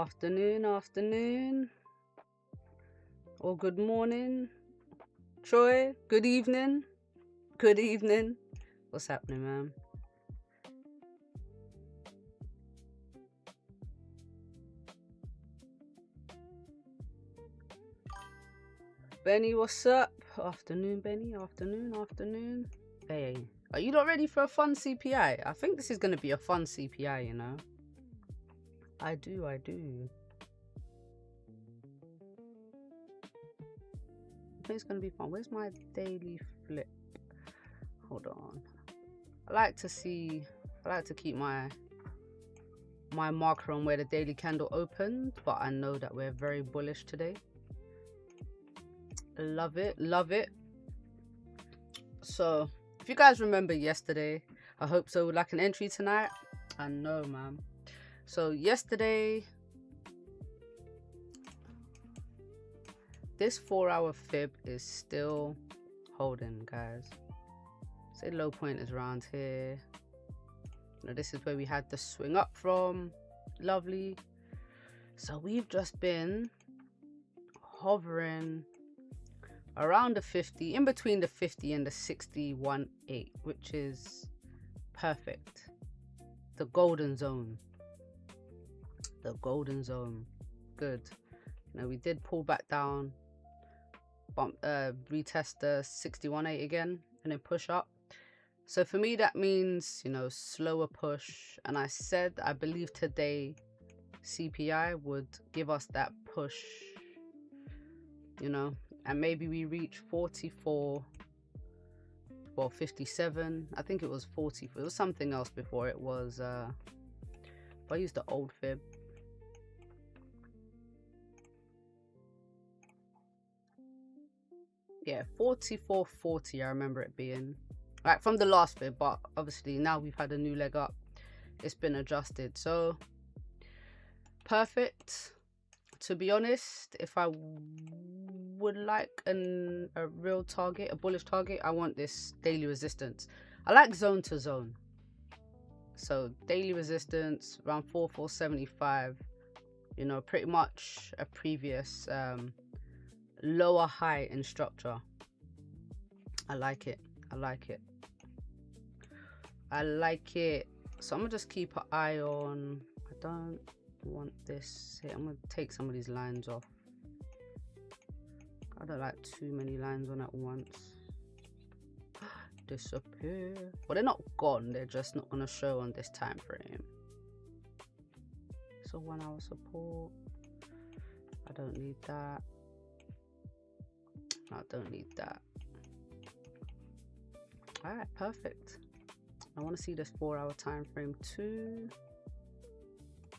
Afternoon, or good morning. Troy, good evening. What's happening, man? Benny, what's up? Afternoon, Benny. Afternoon. Hey, are you not ready for a fun CPI? I think this is going to be a fun CPI, you know? I do. I think it's going to be fun. Where's my daily flip? Hold on. I like to keep my marker on where the daily candle opened, but I know that we're very bullish today. Love it. So if you guys remember yesterday, I hope so, like an entry tonight. I know, man. So yesterday, this 4-hour fib is still holding, guys. Say low point is around here. Now this is where we had the swing up from. Lovely. So we've just been hovering around the 50, in between the 50 and the 61.8, which is perfect. The golden zone. Good. Now we did pull back down, retest the 61.8 again, and then push up. So for me, that means, you know, slower push. And I said, I believe today CPI would give us that push, you know, and maybe we reach 44, well, 57. I think it was 40. It was something else before. It was, if I use the old fib. Yeah, 44.40, I remember it being. Like from the last fib, but obviously now we've had a new leg up. It's been adjusted. So, perfect. To be honest, if I would like a real target, a bullish target, I want this daily resistance. I like zone to zone. So daily resistance around 4475, you know, pretty much a previous lower high in structure. I like it. So I'm gonna just keep an eye on, I don't want this here. I'm gonna take some of these lines off. I don't like too many lines on at once. Disappear. Well, they're not gone, they're just not gonna show on this time frame. So 1 hour support, I don't need that. I don't need that. All right, perfect. I want to see this 4-hour time frame too.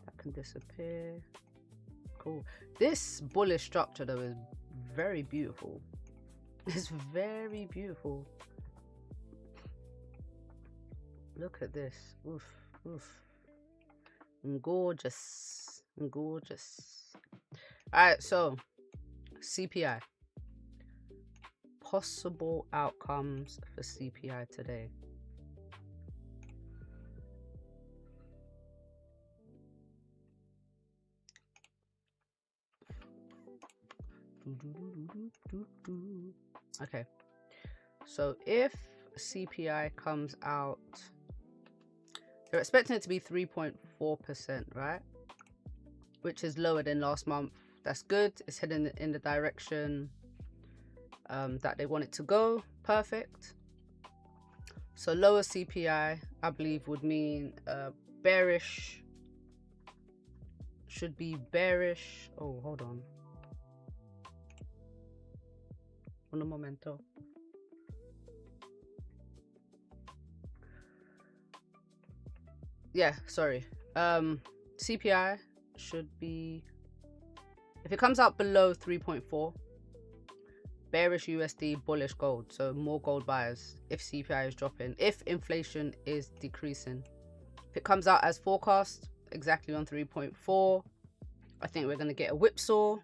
That can disappear. Cool. This bullish structure though is very beautiful. It's very beautiful. Look at this. Oof. Gorgeous. All right, so CPI. Possible outcomes for CPI today. Okay, so if CPI comes out, they're expecting it to be 3.4%, right? Which is lower than last month. That's good. It's heading in the direction that they want it to go. Perfect. So lower CPI, I believe, would mean bearish. Should be bearish. Oh, hold on. Un momento. Yeah, sorry. CPI should be, if it comes out below 3.4, bearish USD, bullish gold. So more gold buyers if CPI is dropping, if inflation is decreasing. If it comes out as forecast, exactly on 3.4, I think we're going to get a whipsaw.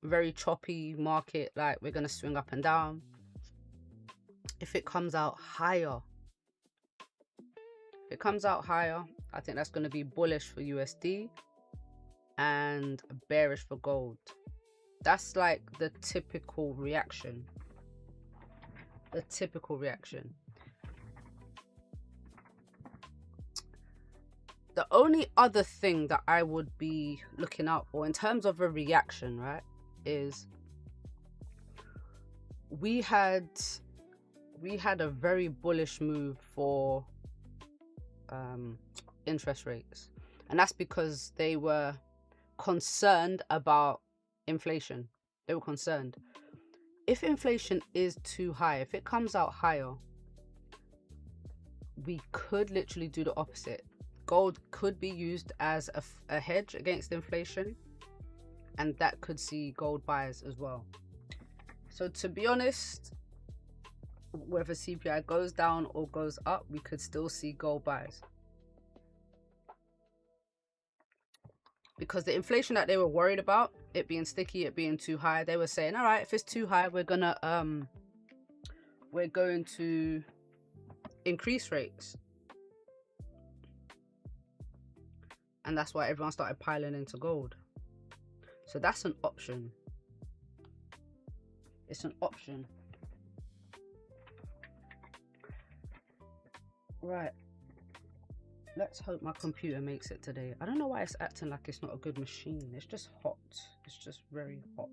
Very choppy market, like we're going to swing up and down. If it comes out higher, I think that's going to be bullish for USD. and bearish for gold. That's like the typical reaction. The typical reaction. The only other thing that I would be looking out for in terms of a reaction, right, is we had a very bullish move for interest rates, and that's because they were concerned about inflation. They were concerned if inflation is too high, if it comes out higher, we could literally do the opposite. Gold could be used as a hedge against inflation, and that could see gold buys as well. So to be honest, whether CPI goes down or goes up, we could still see gold buys. Because the inflation that they were worried about, it being sticky, it being too high, they were saying, all right, if it's too high, we're going to increase rates. And that's why everyone started piling into gold. So that's an option. It's an option. Right. Let's hope my computer makes it today. I don't know why it's acting like it's not a good machine. It's just hot. It's just very hot.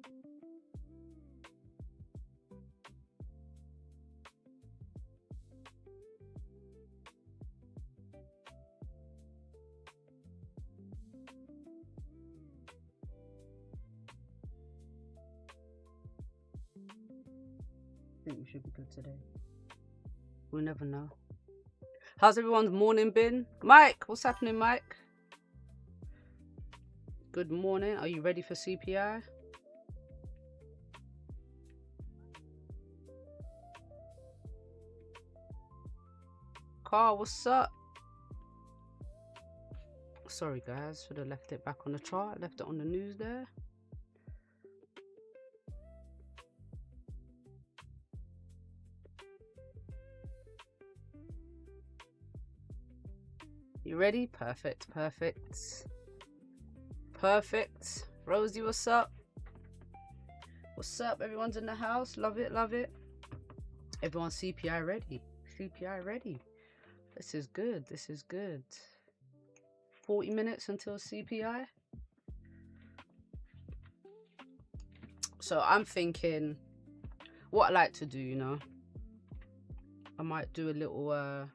I think we should be good today. We'll never know. How's everyone's morning been? Mike, what's happening, Mike? Good morning. Are you ready for CPI? Carl, what's up? Sorry, guys. Should have left it back on the chart. Left it on the news there. You ready? Perfect, perfect. Perfect. Rosie, what's up? What's up? Everyone's in the house. Love it, love it. Everyone's CPI ready. CPI ready. This is good. This is good. 40 minutes until CPI. So I'm thinking what I like to do, you know. I might do a little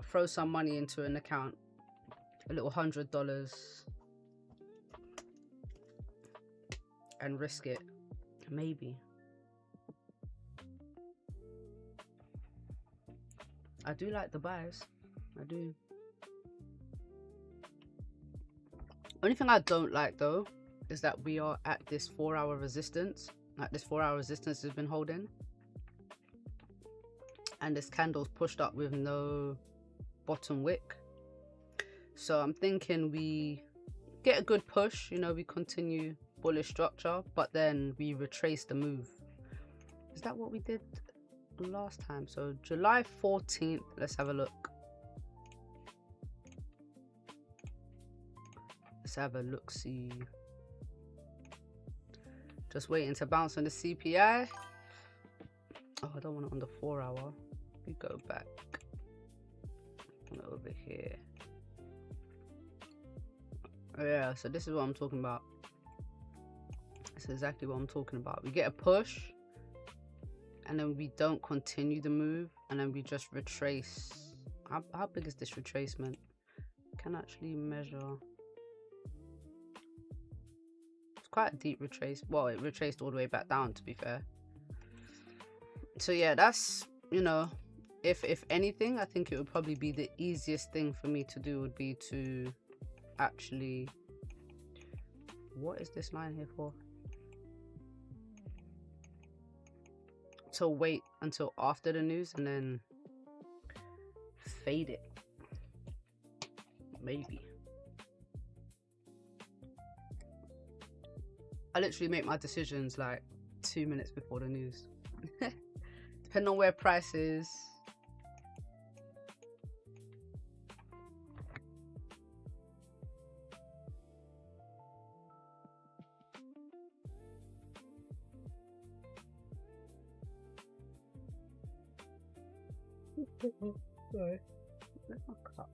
throw some money into an account, a little $100, and risk it. Maybe. I do like the buys. I do. Only thing I don't like though is that we are at this 4-hour resistance. Like this 4-hour resistance has been holding, and this candle's pushed up with no bottom wick. So I'm thinking we get a good push, you know, we continue bullish structure, but then we retrace the move. Is that what we did last time? So July 14th, let's have a look. Let's have a look, see. Just waiting to bounce on the CPI. Oh, I don't want it on the 4-hour. We go back over here. Yeah, so this is what I'm talking about. This is exactly what I'm talking about. We get a push, and then we don't continue the move, and then we just retrace. How big is this retracement? I can actually measure. It's quite a deep retrace. Well, it retraced all the way back down, to be fair. So yeah, that's, you know, if anything, I think it would probably be the easiest thing for me to do would be to actually, what is this line here for? To wait until after the news and then fade it. Maybe. I literally make my decisions like 2 minutes before the news. Depending on where price is. Sorry. Where's my cup?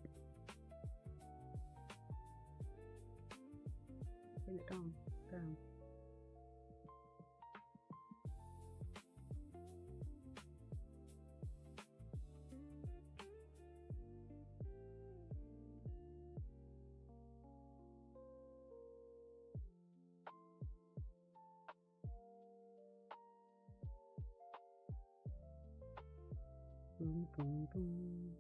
Bring it down. Down. Boom, boom, boom.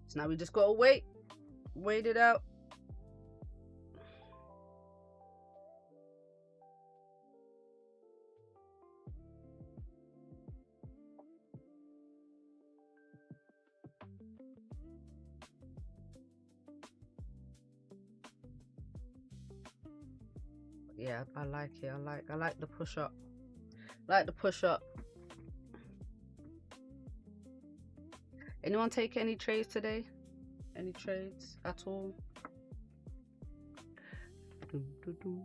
So now we just gotta wait it out. Yeah, I like it. I like the push up. Like the push up. Anyone take any trades today? Any trades at all? Dum, dum, dum.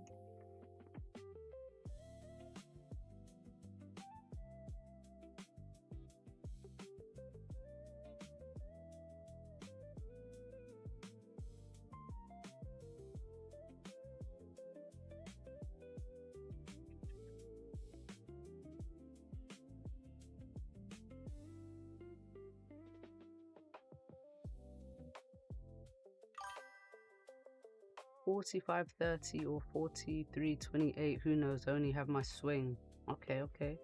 $45.30 or $43.28. Who knows? I only have my swing. Okay, okay.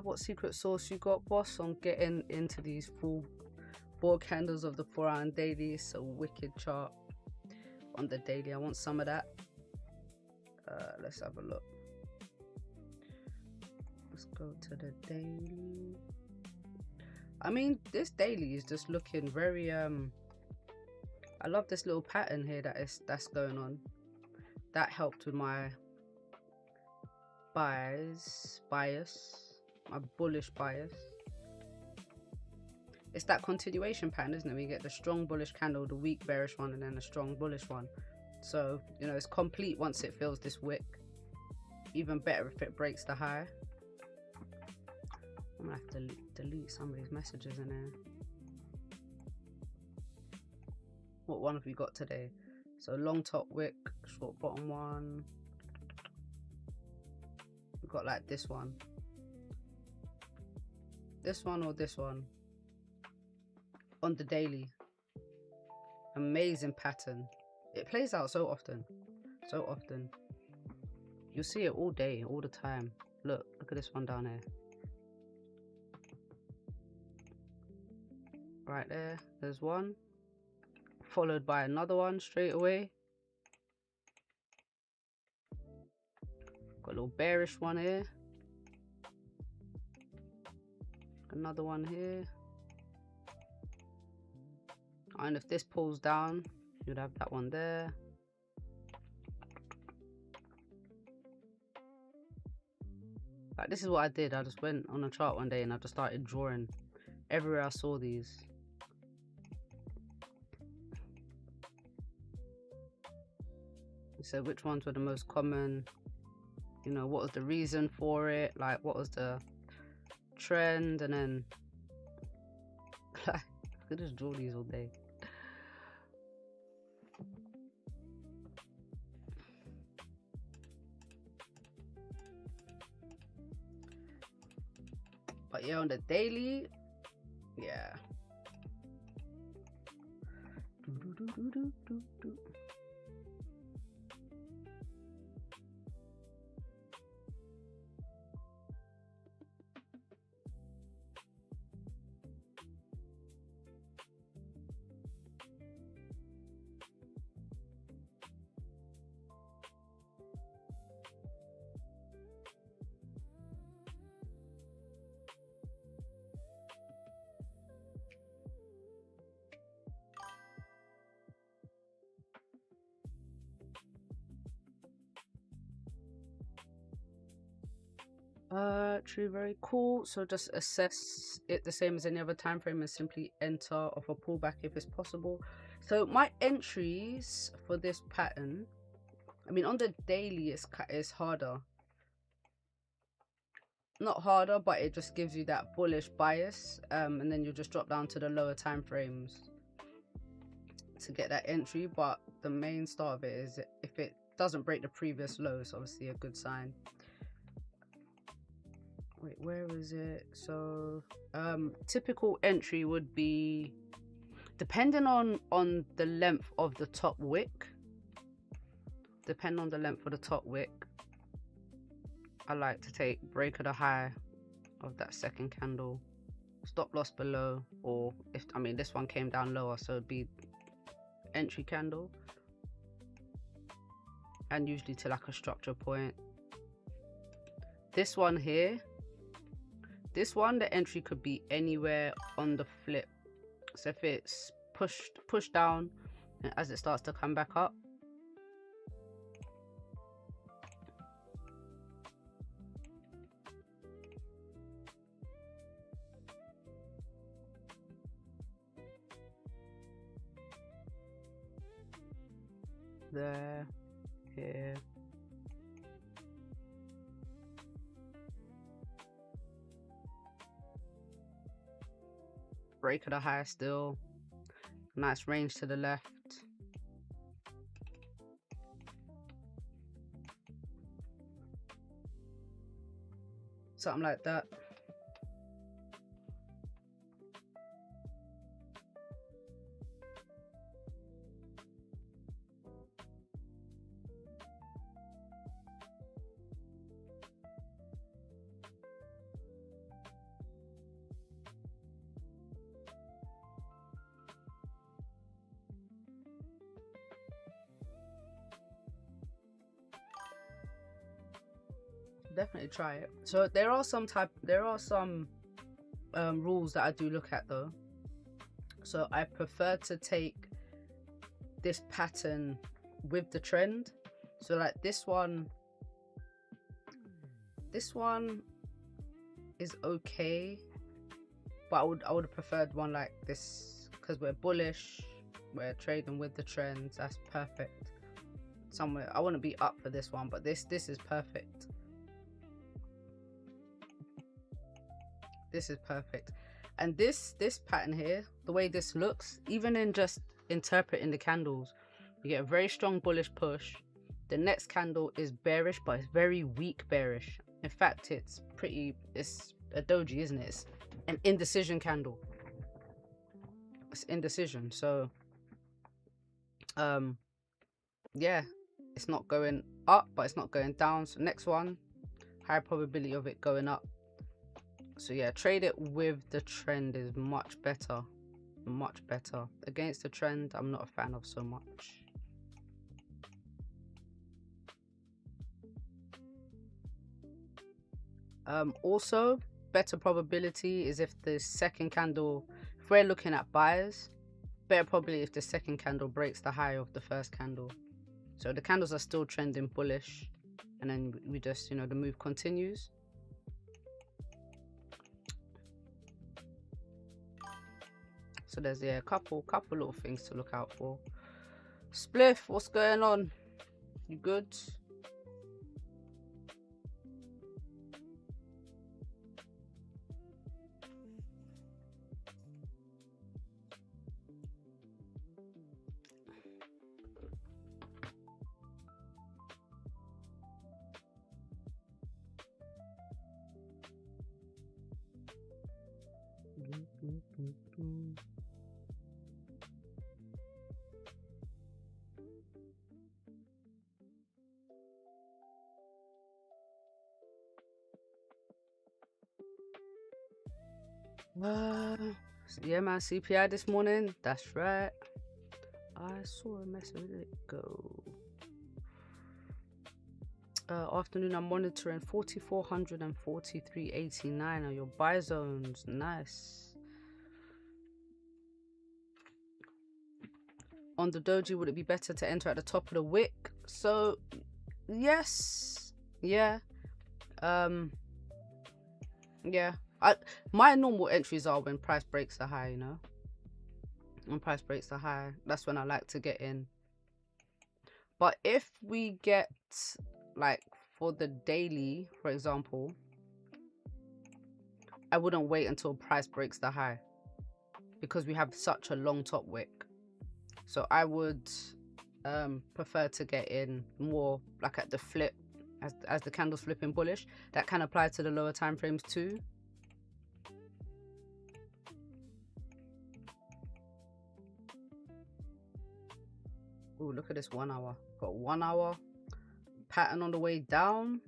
What secret sauce you got, boss? On getting into these full 4 candles of the 4-hour daily. It's a wicked chart on the daily. I want some of that. Let's have a look. Let's go to the daily. I mean, this daily is just looking very I love this little pattern here that's going on. That helped with my bias, my bullish bias. It's that continuation pattern, isn't it? We get the strong bullish candle, the weak bearish one, and then a strong bullish one. So, you know, it's complete once it fills this wick. Even better if it breaks the high. I'm gonna have to delete some of these messages in there. What one have we got today? So long top wick, short bottom one. We've got like this one. This one or this one. On the daily. Amazing pattern. It plays out so often. So often. You'll see it all day, all the time. Look at this one down here. Right there, there's one, followed by another one straight away. Got a little bearish one here, another one here, and if this pulls down, you'd have that one there. Like, this is what I did. I just went on a chart one day and I just started drawing everywhere I saw these. So which ones were the most common, you know, what was the reason for it, like what was the trend, and then I could just draw these all day. But yeah, on the daily, yeah. True, very cool. So just assess it the same as any other time frame and simply enter off a pullback if it's possible. So my entries for this pattern, I mean, on the daily it's harder. Not harder, but it just gives you that bullish bias, and then you'll just drop down to the lower time frames to get that entry. But the main start of it is if it doesn't break the previous low, it's obviously a good sign. Wait, where is it? So typical entry would be, depending on the length of the top wick, I like to take break of the high of that second candle, stop loss below, or if, I mean, this one came down lower, so it'd be entry candle, and usually to like a structure point. This one here, the entry could be anywhere on the flip. So if it's pushed down, and as it starts to come back up, there, here, break of the high, still nice range to the left. Something like that. Definitely try it. So there are some rules that I do look at though. So I prefer to take this pattern with the trend. So like this one is okay, but I would have preferred one like this, because we're bullish, we're trading with the trends. That's perfect. Somewhere I want to be up for this one, but this is perfect. This is perfect. And this pattern here, the way this looks, even in just interpreting the candles, you get a very strong bullish push. The next candle is bearish, but it's very weak bearish. In fact, it's a doji, isn't it? It's an indecision candle. It's indecision. So yeah, it's not going up, but it's not going down. So next one, high probability of it going up. So yeah, trade it with the trend is much better. Against the trend, I'm not a fan of so much. Also, better probability is if the second candle, if we're looking at buyers, better probability if the second candle breaks the high of the first candle. So the candles are still trending bullish, and then we just, you know, the move continues. So there's, yeah, a couple little things to look out for. Spliff, what's going on? You good? Yeah, man, CPI this morning. That's right. I saw a message. Where did it go? Afternoon, I'm monitoring 4,400 and 43.89 are your buy zones. Nice. On the doji, would it be better to enter at the top of the wick? So yes, yeah. Yeah. My normal entries are when price breaks the high, you know. When price breaks the high, that's when I like to get in. But if we get, like, for the daily, for example, I wouldn't wait until price breaks the high because we have such a long top wick. So I would prefer to get in more like at the flip, as the candle's flipping bullish. That can apply to the lower time frames too. Oh, look at this 1 hour. Got 1 hour pattern on the way down.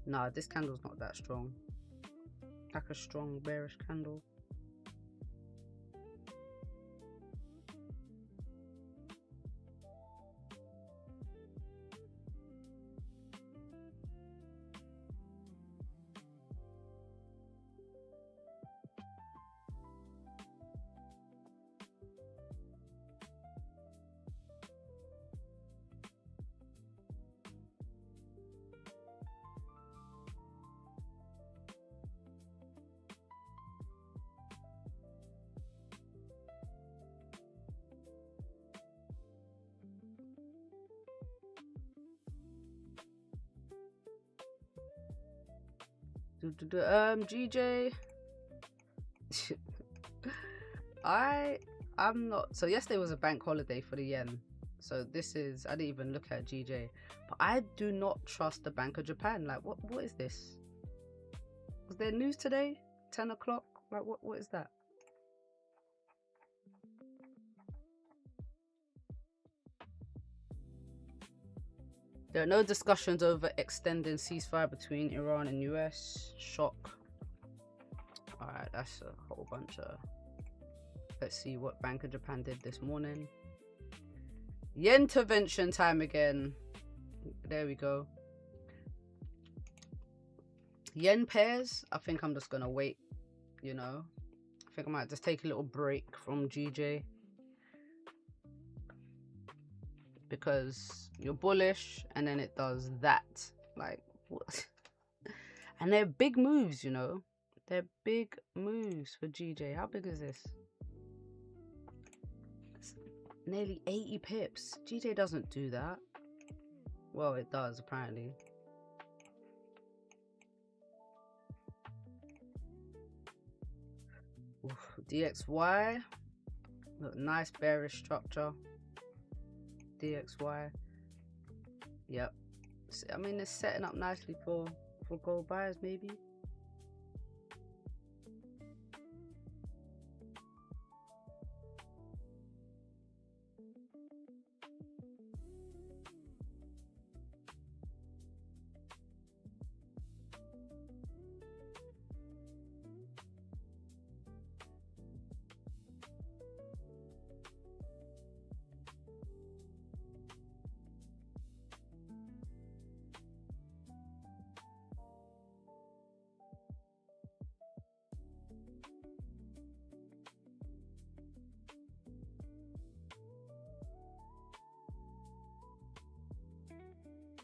Nah, this candle's not that strong. Like a strong bearish candle. GJ. I'm not. So yesterday was a bank holiday for the yen. So this is, I didn't even look at GJ. But I do not trust the Bank of Japan. Like, what is this? Was there news today? 10 o'clock? Like, what is that? There are no discussions over extending ceasefire between Iran and US. Shock. Alright, that's a whole bunch of... Let's see what Bank of Japan did this morning. Yen intervention time again. There we go. Yen pairs. I think I'm just going to wait, you know. I think I might just take a little break from GJ. Because you're bullish and then it does that. Like, what? And they're big moves, you know. They're big moves for GJ. How big is this? It's nearly 80 pips. GJ doesn't do that. Well, it does, apparently. Oof. DXY. Look, nice bearish structure. DXY. Yep. I mean, it's setting up nicely for gold buyers, maybe.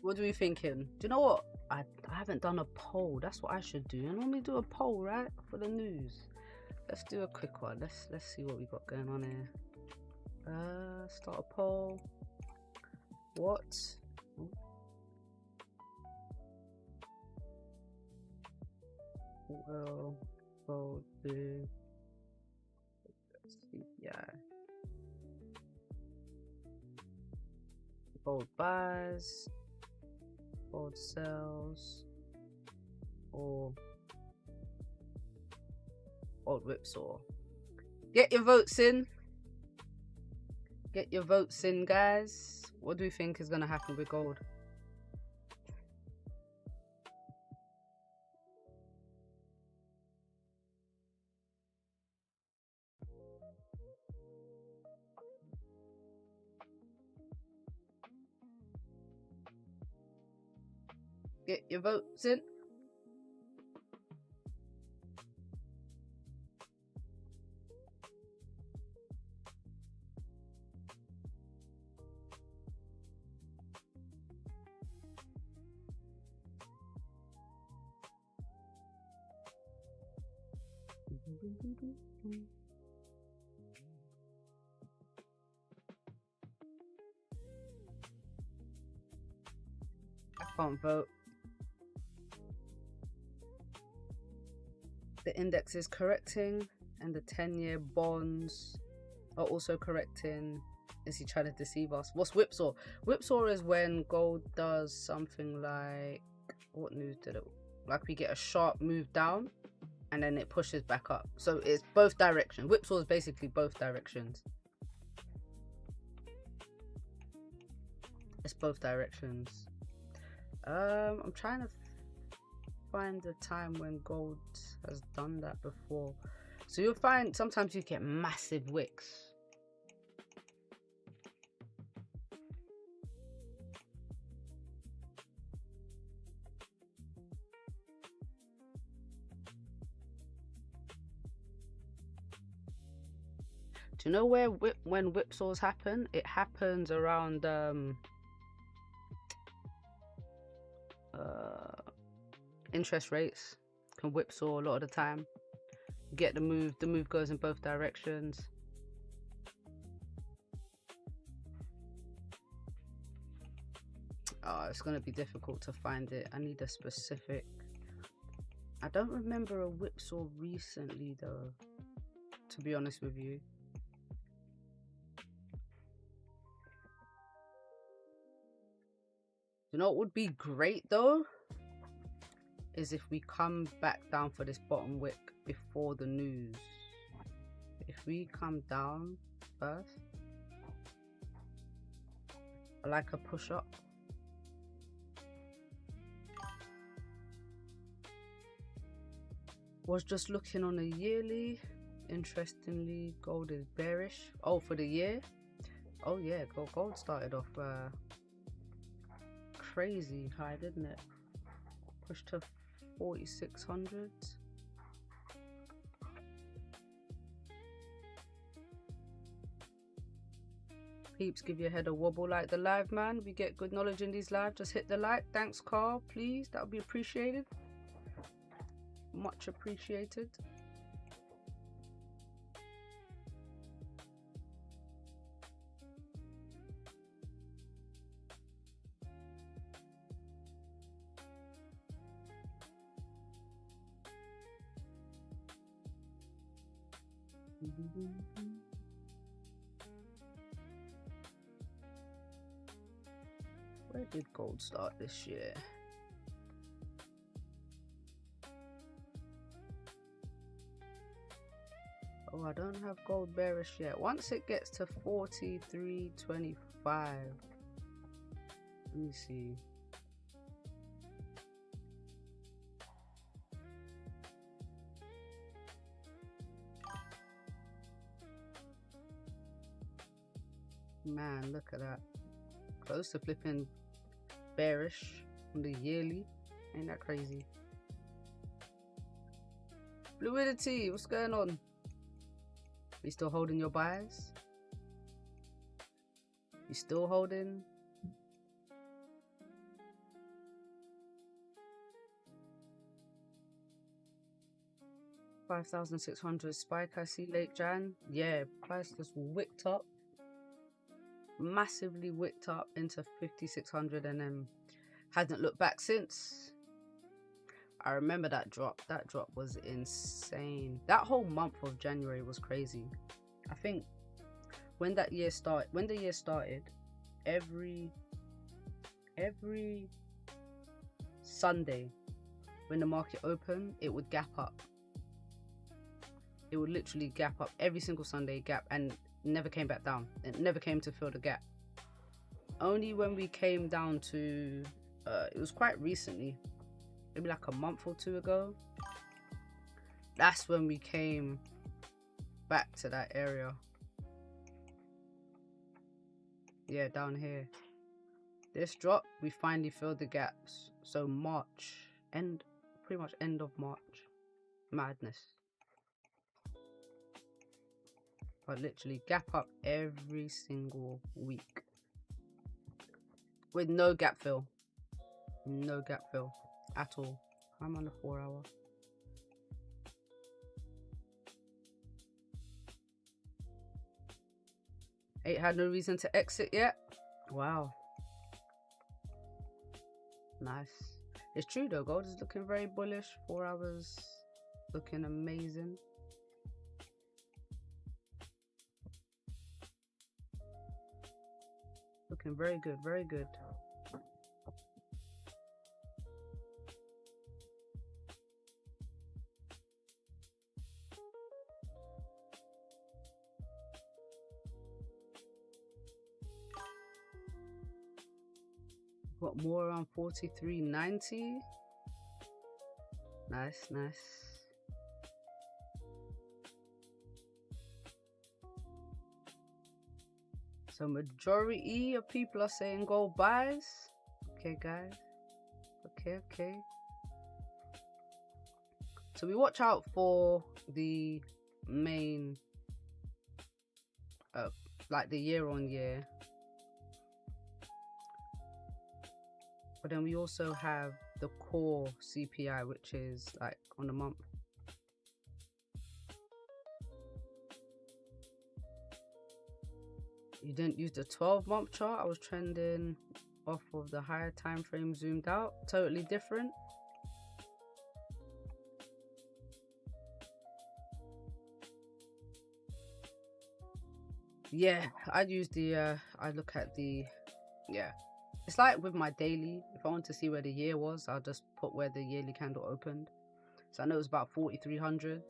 What are we thinking? Do you know what? I haven't done a poll. That's what I should do. I normally do a poll, right, for the news. Let's do a quick one. Let's see what we got going on here. Start a poll. What will gold do? CPI. Gold buys. Gold sells, or gold whipsaw. Get your votes in. Get your votes in, guys. What do we think is going to happen with gold? Get your votes in. I can't vote. The index is correcting and the 10-year bonds are also correcting. Is he trying to deceive us? What's whipsaw? Whipsaw is when gold does something like, what news did it? Like we get a sharp move down and then it pushes back up. So it's both directions. Whipsaw is basically both directions. It's both directions. I'm trying to find the time when gold has done that before. So you'll find sometimes you get massive wicks. Do you know where when whipsaws happen? It happens around interest rates can whipsaw a lot of the time. You get the move goes in both directions. Oh, it's gonna be difficult to find it. I need a specific. I don't remember a whipsaw recently though, to be honest with you. You know what would be great though? Is if we come back down for this bottom wick before the news. If we come down first, I like a push up. Was just looking on a yearly. Interestingly, gold is bearish. Oh, for the year? Oh yeah, gold started off crazy high, didn't it? Pushed to 4,600. Peeps, give your head a wobble like the live, man. We get good knowledge in these live. Just hit the like. Thanks, Carl, please. That would be appreciated. Much appreciated. Where did gold start this year? Oh, I don't have gold bearish yet. Once it gets to 43.25, let me see. Man, look at that. Close to flipping bearish on the yearly. Ain't that crazy? Fluidity, what's going on? You still holding your buys? You still holding? $5,600 spike I see late Jan. Yeah, price just wicked up. Massively wicked up into 5,600 and then hasn't looked back since. I remember that drop. That drop was insane. That whole month of January was crazy. I think when the year started, every Sunday when the market opened, it would gap up. It would literally gap up every single Sunday, gap, and never came back down. It never came to fill the gap. Only when we came down to it was quite recently, maybe like a month or two ago, that's when we came back to that area. Yeah, down here, this drop, we finally filled the gaps. So March, pretty much end of March, madness. But literally gap up every single week with no gap fill. No gap fill at all. I'm on the 4 hour. Ain't had no reason to exit yet. Wow. Nice. It's true though, gold is looking very bullish. 4 hours looking amazing. Looking very good, very good. Got more around 43.90. Nice, nice. So majority of people are saying gold buys. Okay, guys. Okay. So we watch out for the main, like the year on year. But then we also have the core CPI, which is like on the month. You didn't use the 12-month chart. I was trending off of the higher time frame zoomed out. Totally different. Yeah, I'd use the, I look at the, yeah. It's like with my daily, if I want to see where the year was, I'll just put where the yearly candle opened. So I know it was about 4,300.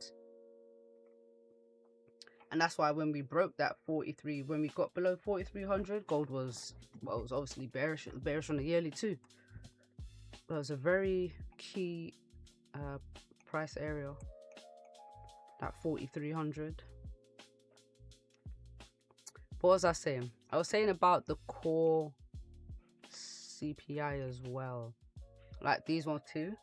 And that's why when we broke that 43, when we got below 4,300, gold was, well, it was obviously bearish. It was bearish on the yearly too. But it was a very key price area, that 4,300. What was I saying? I was saying about the core CPI as well, like these ones too.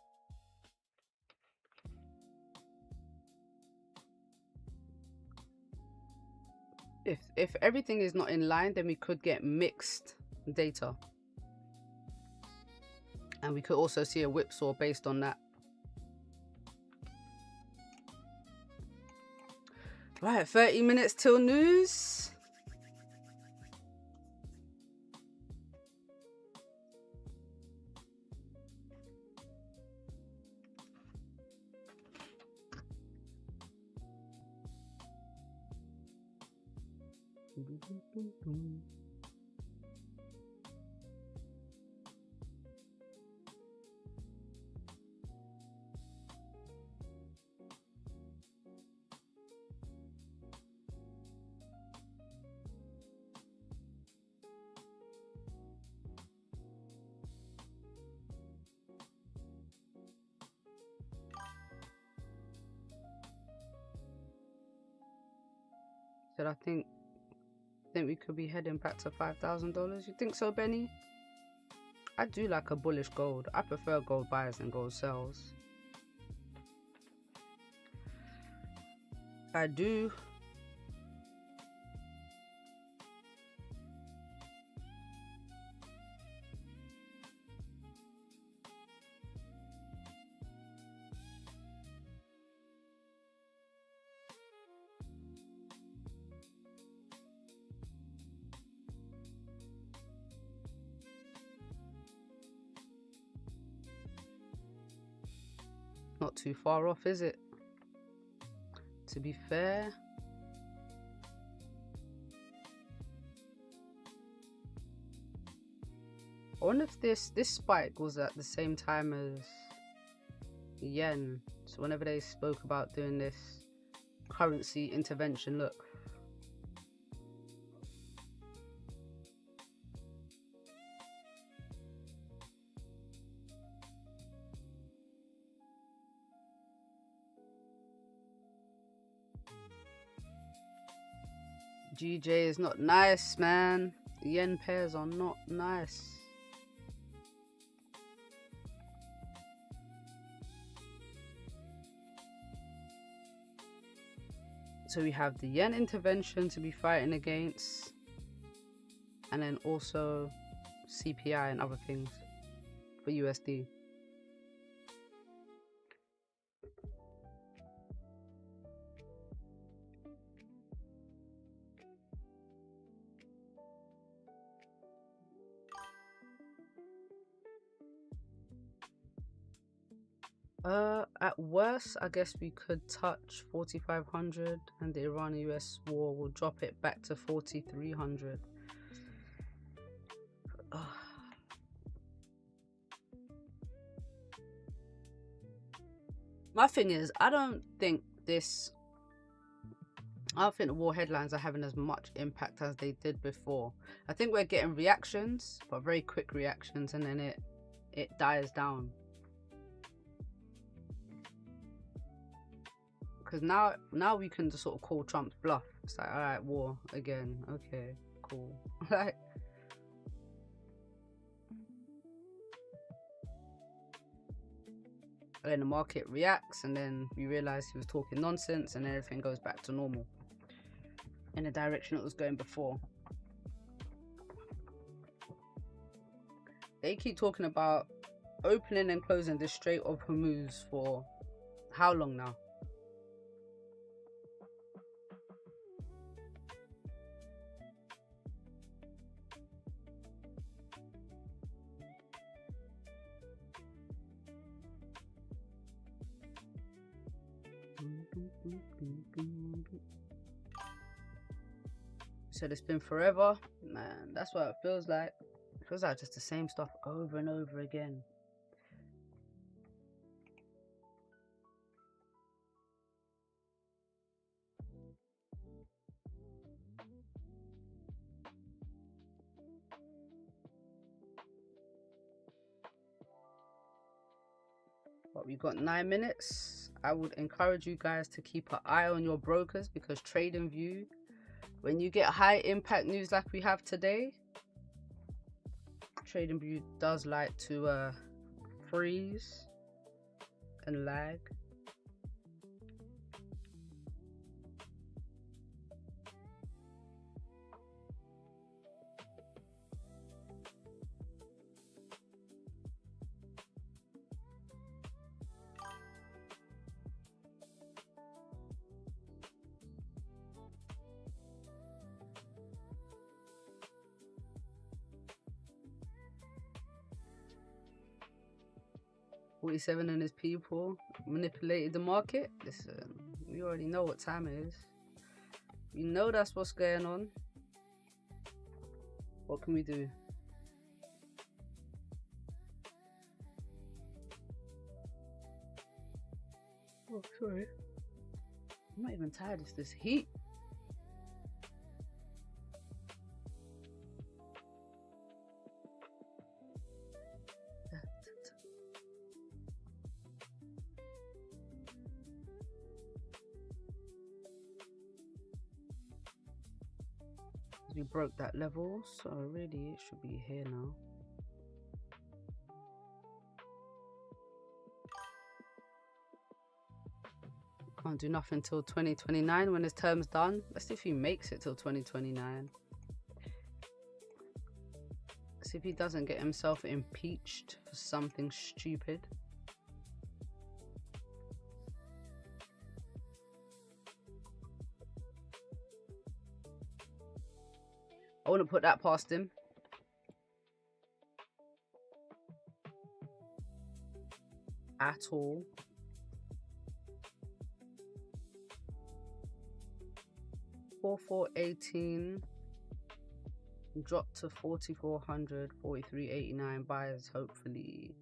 If everything is not in line, then we could get mixed data, and we could also see a whipsaw based on that. Right, 30 minutes till news. So I think we could be heading back to $5,000. You think so, Benny? I do like a bullish gold. I prefer gold buys and gold sells. I do. Not too far off, is it? To be fair. I wonder if this spike was at the same time as yen. So whenever they spoke about doing this currency intervention, look. GJ is not nice, man. The yen pairs are not nice. So we have the yen intervention to be fighting against, and then also CPI and other things for USD. At worst, I guess we could touch 4,500, and the Iran-US war will drop it back to 4,300. My thing is, I don't think the war headlines are having as much impact as they did before. I think we're getting reactions, but very quick reactions, and then it dies down. Because now we can just sort of call Trump's bluff. It's like, all right, war again. Okay, cool. Like, and then the market reacts, and then we realize he was talking nonsense, and everything goes back to normal in the direction it was going before. They keep talking about opening and closing the Strait of Hormuz for how long now? So it's been forever, man. That's what it feels like. It feels like just the same stuff over and over again. But we've got 9 minutes. I would encourage you guys to keep an eye on your brokers, because TradingView, when you get high impact news like we have today, TradingView does like to freeze and lag. $47 and his people manipulated the market. Listen, we already know what time it is. We know that's what's going on. What can we do? Oh, sorry. I'm not even tired. It's this heat. We broke that level, so really it should be here now. Can't do nothing till 2029 when his term's done. Let's see if he makes it till 2029. See if he doesn't get himself impeached for something stupid. I wouldn't put that past him. At all. $4,418 dropped to 4,400, 43.89 buyers, hopefully.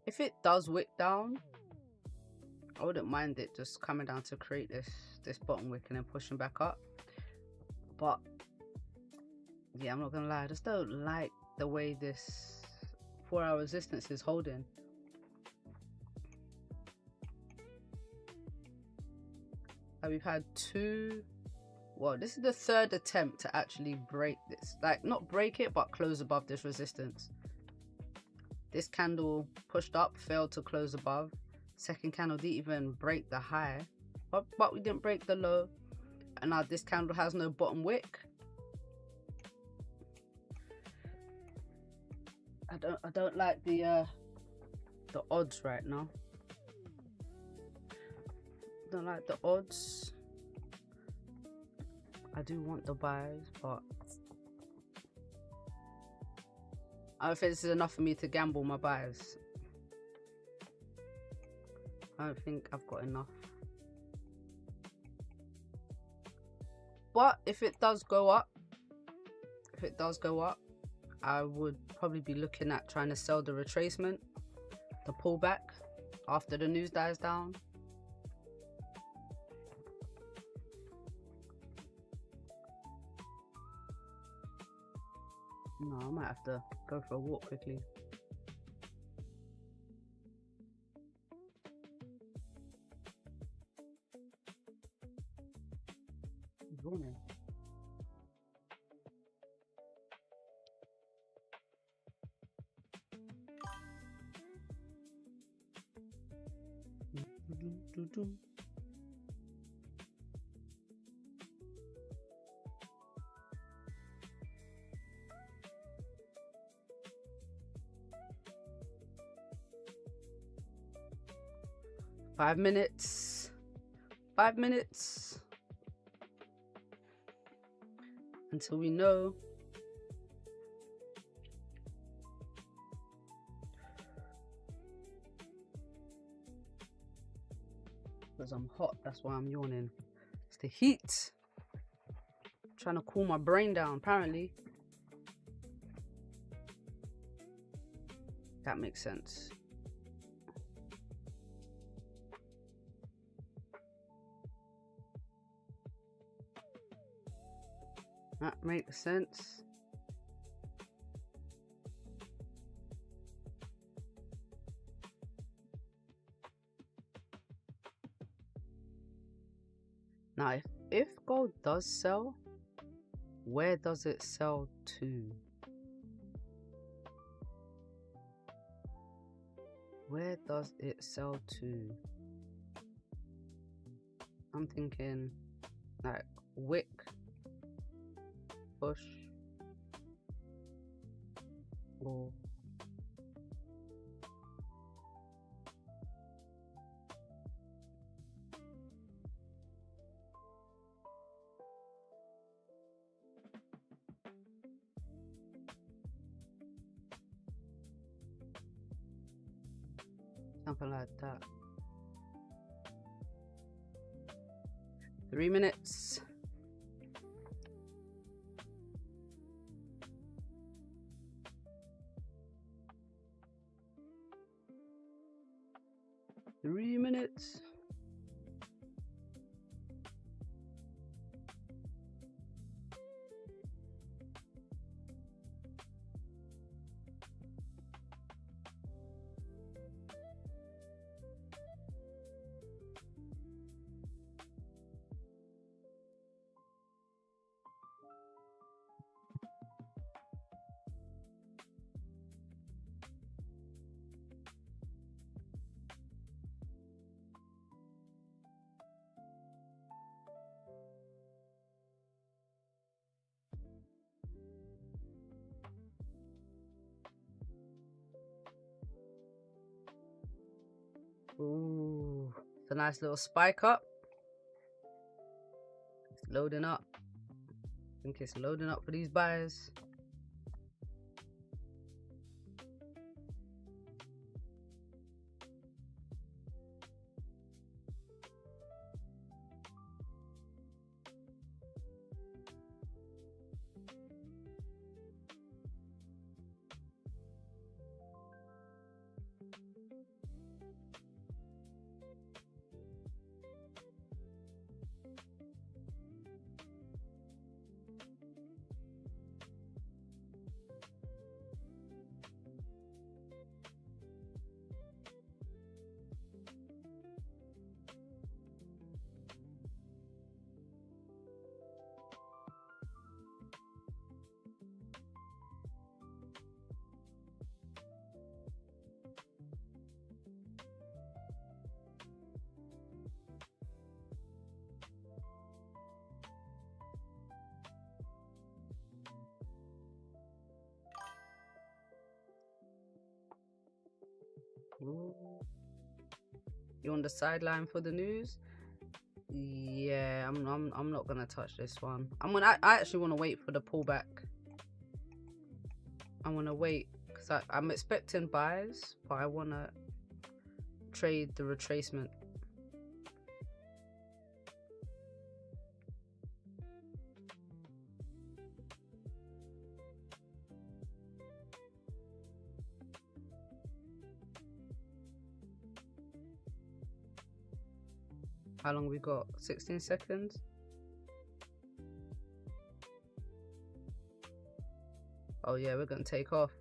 If it does wick down, I wouldn't mind it just coming down to create this bottom wick and then pushing back up. But yeah, I'm not gonna lie, I just don't like the way this 4-hour resistance is holding. We've had two, well, this is the third attempt to actually break this, like not break it but close above this resistance. This candle pushed up, failed to close above. Second candle didn't even break the high, but we didn't break the low. And now this candle has no bottom wick. I don't like the odds right now. Don't like the odds. I do want the buys, but I don't think this is enough for me to gamble my buys. I don't think I've got enough. But if it does go up, I would probably be looking at trying to sell the retracement, the pullback after the news dies down. No, I might have to go for a walk quickly. Morning. Do-do-do-do. 5 minutes. 5 minutes. Until we know. Because I'm hot, that's why I'm yawning. It's the heat. I'm trying to cool my brain down, apparently. That makes sense. That makes sense. Now, if gold does sell, where does it sell to? Where does it sell to? I'm thinking like Wick, push, or something like that. 3 minutes. Three minutes. Ooh, it's a nice little spike up. It's loading up. I think it's loading up for these buyers. Ooh. You on the sideline for the news? Yeah, I'm not gonna touch this one. I actually want to wait for the pullback. I want to wait because I'm expecting buys, but I want to trade the retracement. How long we got? 16 seconds. Oh yeah, we're gonna take off.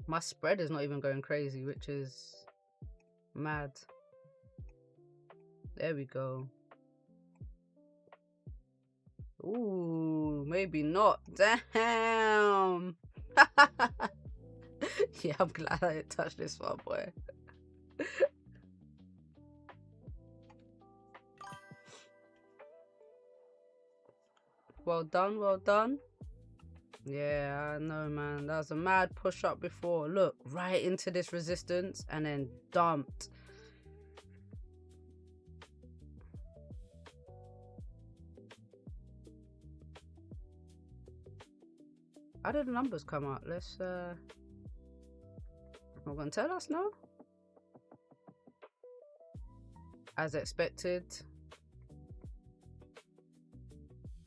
My spread is not even going crazy, which is mad. There we go. Ooh, maybe not. Damn. Yeah, I'm glad I didn't touch this one, boy. Well done, well done. Yeah, I know, man. That was a mad push up before. Look, right into this resistance and then dumped. How did the numbers come out? Let's not gonna tell us now. As expected.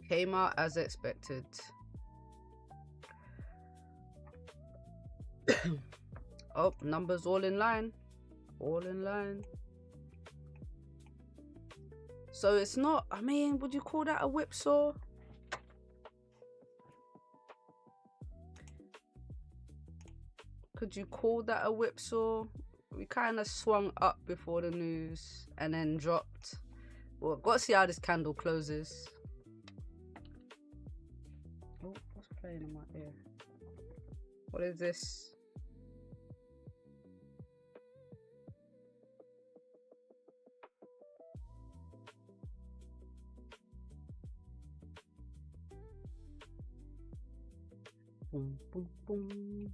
Came out as expected. Oh, numbers all in line. All in line. So it's not, I mean, would you call that a whipsaw? Could you call that a whipsaw? We kind of swung up before the news and then dropped. Well, got to see how this candle closes. Oh, what's playing in my ear? What is this? Boom, boom, boom.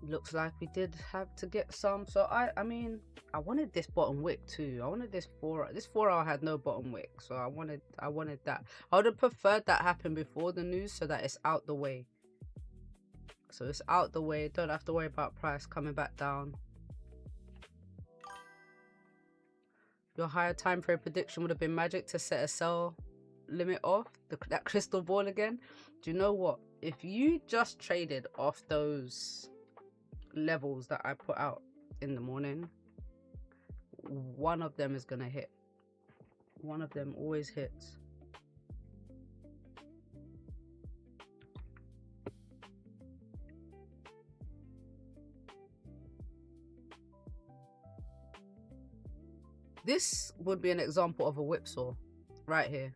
Looks like we did have to get some. So I mean, I wanted this bottom wick too. I wanted this 4 hour had no bottom wick, so I wanted that. I would have preferred that happen before the news so that it's out the way. So it's out the way, don't have to worry about price coming back down. Your higher time frame prediction would have been magic to set a sell limit off that crystal ball again. Do you know what? If you just traded off those levels that I put out in the morning, one of them is gonna hit. One of them always hits. This would be an example of a whipsaw right here.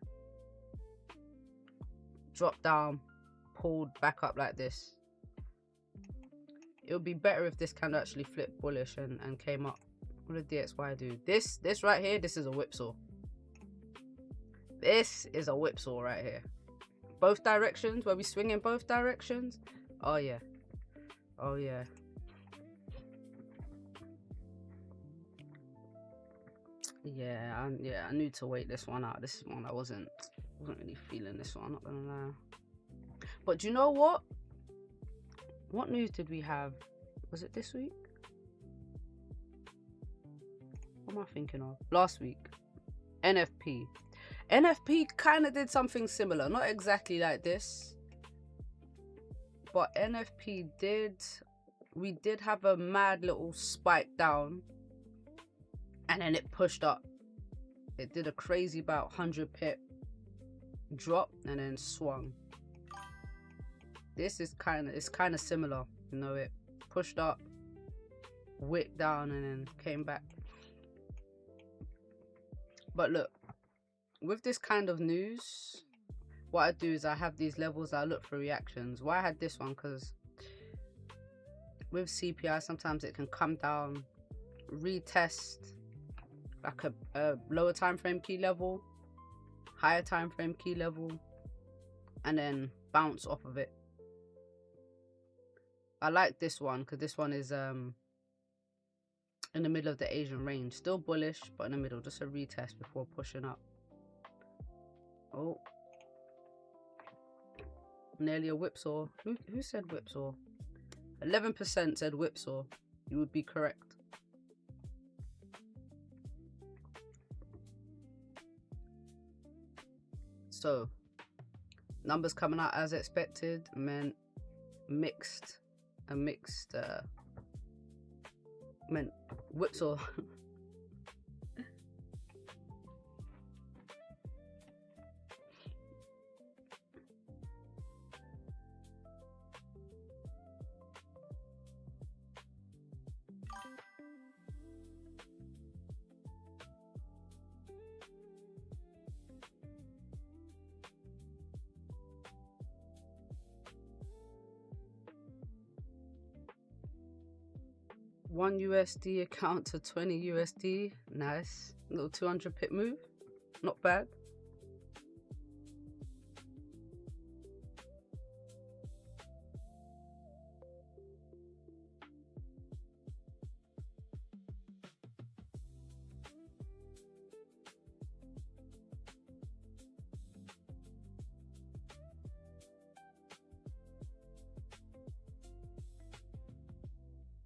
Drop down, pulled back up like this. It would be better if this can actually flip bullish and came up. What did DXY do? This right here, this is a whipsaw. This is a whipsaw right here. Both directions, where we swing in both directions. Oh yeah. Oh yeah. Yeah, I need to wait this one out. This is one I wasn't really feeling this one, not gonna lie. But do you know what? What news did we have? Was it this week? What am I thinking of? Last week. NFP. NFP kind of did something similar. Not exactly like this. But NFP did... We did have a mad little spike down. And then it pushed up. It did a crazy about 100 pip drop and then swung. This is kind of similar, you know. It pushed up, wick down, and then came back. But look, with this kind of news, what I do is I have these levels that I look for reactions. Why I had this one, because with CPI sometimes it can come down, retest like a lower time frame key level, higher time frame key level, and then bounce off of it. I like this one because this one is in the middle of the Asian range. Still bullish, but in the middle. Just a retest before pushing up. Oh. Nearly a whipsaw. Who said whipsaw? 11% said whipsaw. You would be correct. So, numbers coming out as expected. Meant mixed. Meant whipsaw. One USD account to 20 USD. Nice. Little 200 pip move. Not bad.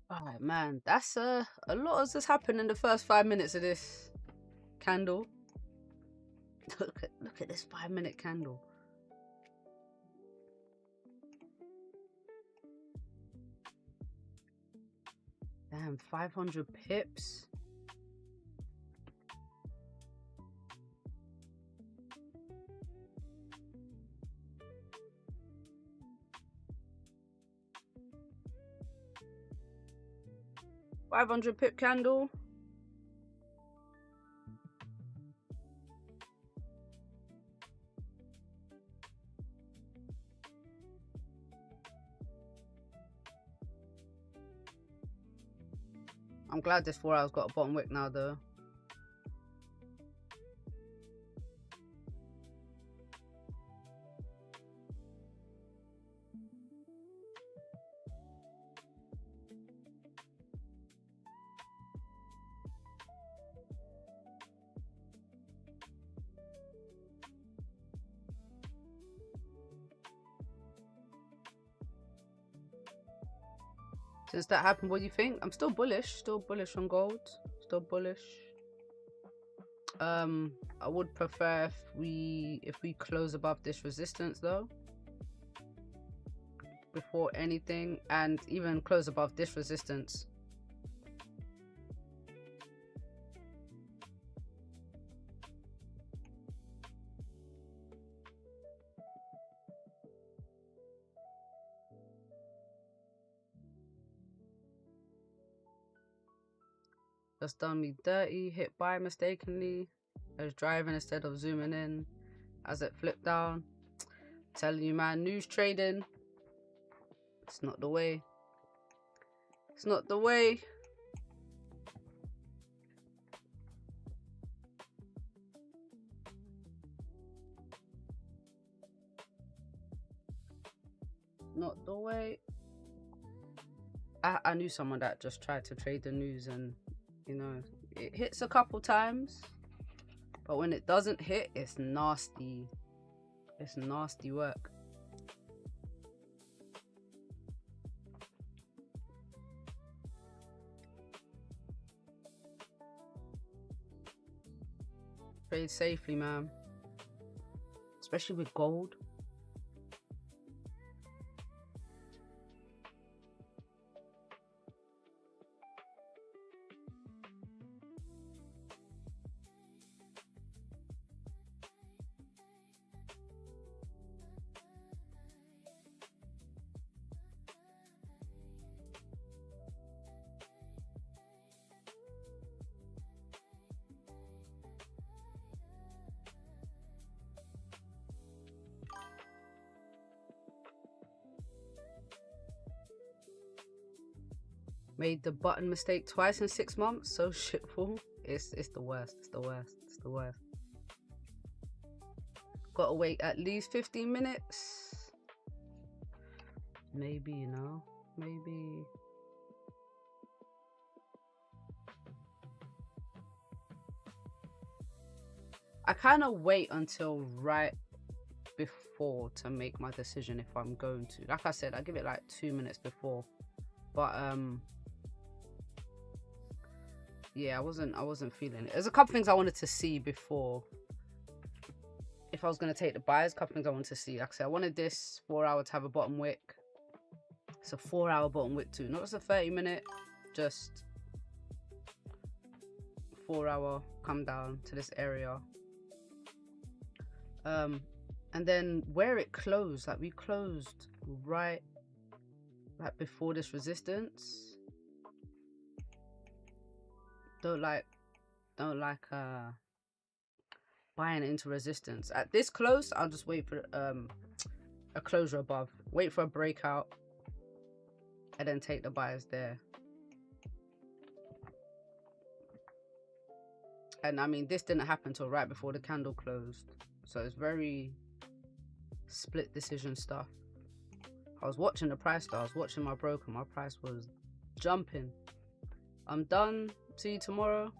Oh man, that's a lot has just happened in the first 5 minutes of this candle. Look at this 5-minute candle. Damn, 500 pips. $500 pip candle. I'm glad this 4 hours got a bottom wick now though. Since that happened, what do you think? I'm still bullish on gold, still bullish. I would prefer if we close above this resistance though, before anything, and even close above this resistance. Just done me dirty, hit buy mistakenly. I was driving instead of zooming in as it flipped down. Telling you, man, news trading, it's not the way. It's not the way. Not the way. I knew someone that just tried to trade the news, and you know, it hits a couple times, but when it doesn't hit, it's nasty. It's nasty work. Trade safely, man. Especially with gold. Made the button mistake twice in 6 months. So shitful. It's the worst. It's the worst. It's the worst. Gotta wait at least 15 minutes. Maybe, you know. maybe. I kind of wait until right before to make my decision if I'm going to. Like I said, I give it like 2 minutes before. But yeah, I wasn't feeling it. There's a couple things I wanted to see before. If I was going to take the buys, a couple things I wanted to see. Like I said, I wanted this 4 hour to have a bottom wick. It's a 4 hour bottom wick too. Not just a 30-minute, just 4 hour come down to this area. And then where it closed, like we closed right like before this resistance. Don't like buying into resistance. At this close, I'll just wait for a closure above, wait for a breakout, and then take the buyers there. And I mean, this didn't happen till right before the candle closed, so it's very split decision stuff. I was watching the price though. I was watching my broker. My price was jumping. I'm done. See you tomorrow.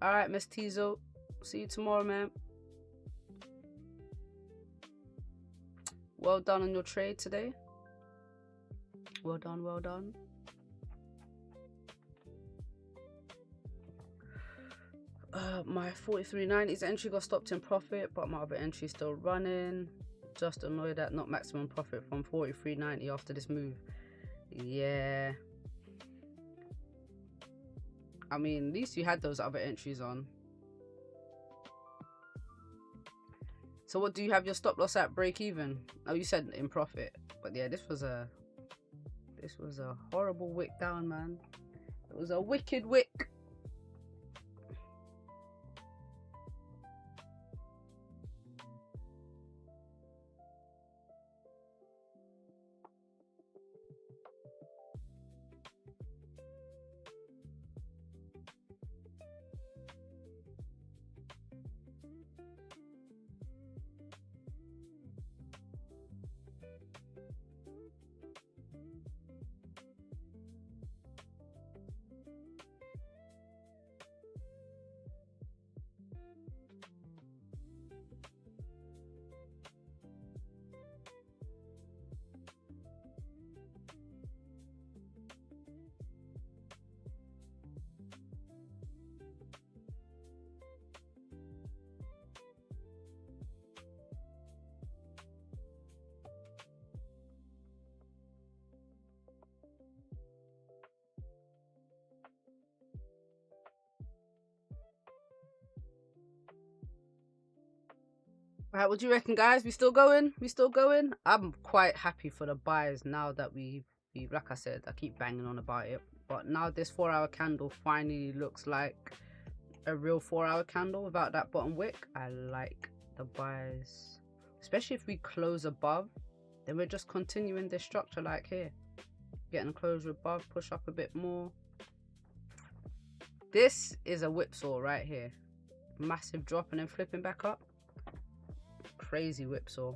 All right, Miss Tizo. See you tomorrow, man. Well done on your trade today. Well done, well done. My 43.90s entry got stopped in profit, but my other entry is still running. Just annoyed at not maximum profit from 43.90 after this move. Yeah. I mean, at least you had those other entries on. So what, do you have your stop loss at break even? Oh, you said in profit. But yeah, this was a horrible wick down, man. It was a wicked wick. Right, what do you reckon, guys? We still going? We still going? I'm quite happy for the buyers now that we've like I said, I keep banging on about it, but now this 4 hour candle finally looks like a real 4 hour candle without that bottom wick. I like the buyers, especially if we close above, then we're just continuing this structure like here, getting a closure above, push up a bit more. This is a whipsaw right here, massive drop and then flipping back up. Crazy whipsaw.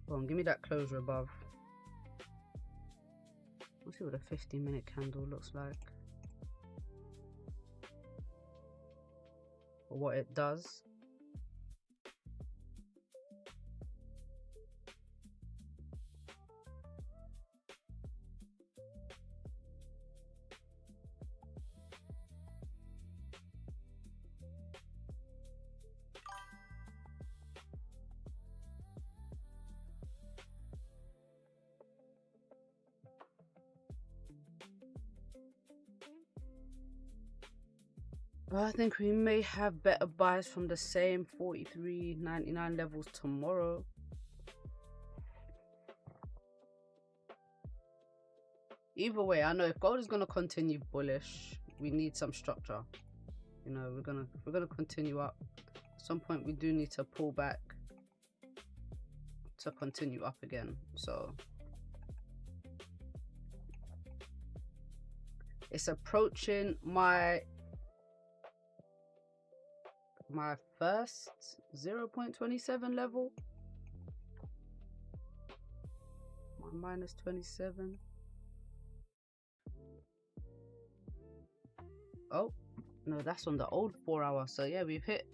Go on, give me that closure above. Let's see what a 15-minute candle looks like. Or what it does. I think we may have better buys from the same 43.99 levels tomorrow. Either way, I know if gold is gonna continue bullish, we need some structure. You know, we're gonna continue up. At some point we do need to pull back to continue up again. So it's approaching my first 0.27 level. My -27. Oh no, that's on the old 4 hour. So yeah, we've hit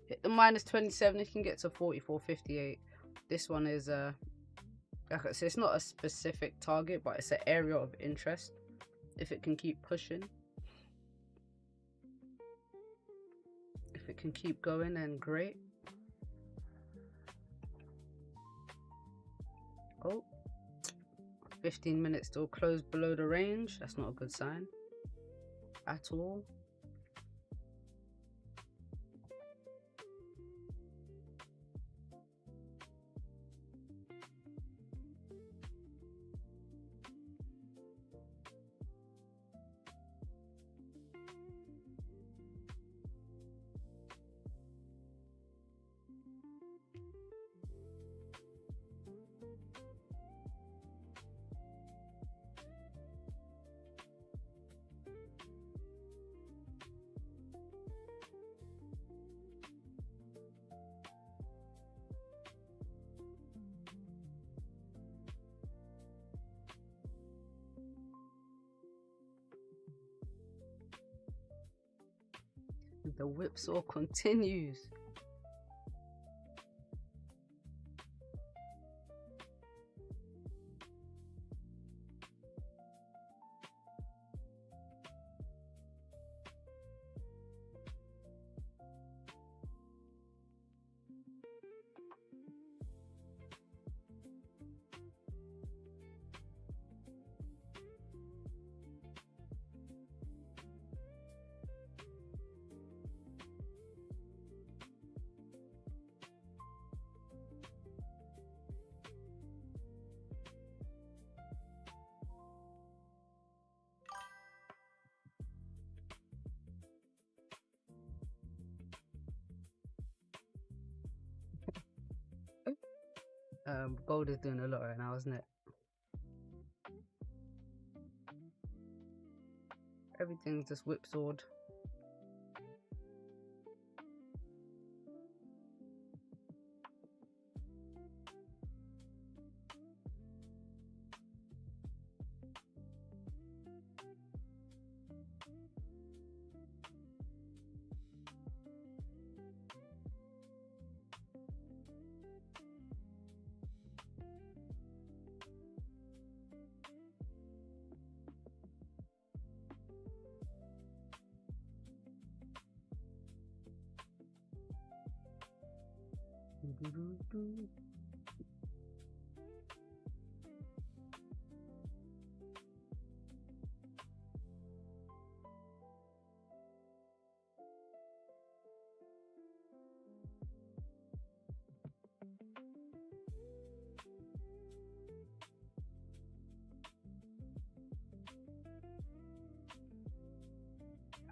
the -27. It can get to 44.58. This one is like I said, it's not a specific target, but it's an area of interest. If it can keep pushing, if it can keep going, then great. Oh, 15 minutes still closed below the range. That's not a good sign at all. The whipsaw continues. Gold is doing a lot right now, isn't it? Everything's just whipsawed.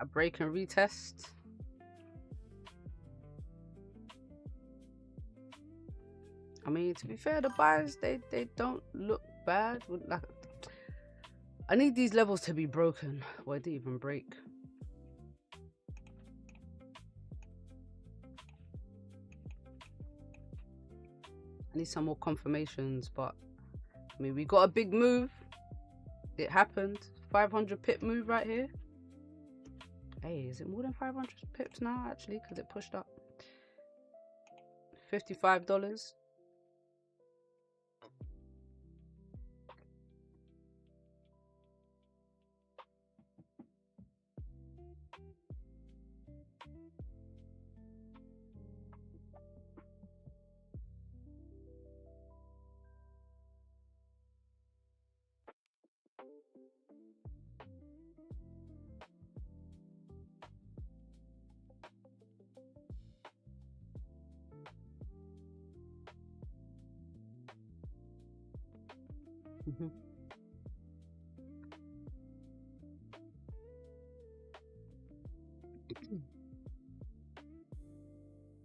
A break and retest. I mean, to be fair, the buyers they don't look bad. Like, I need these levels to be broken. Well, it didn't even break. I need some more confirmations, but I mean, we got a big move. It happened. 500 pip move right here. Hey, is it more than 500 pips now, actually? Because it pushed up. $55.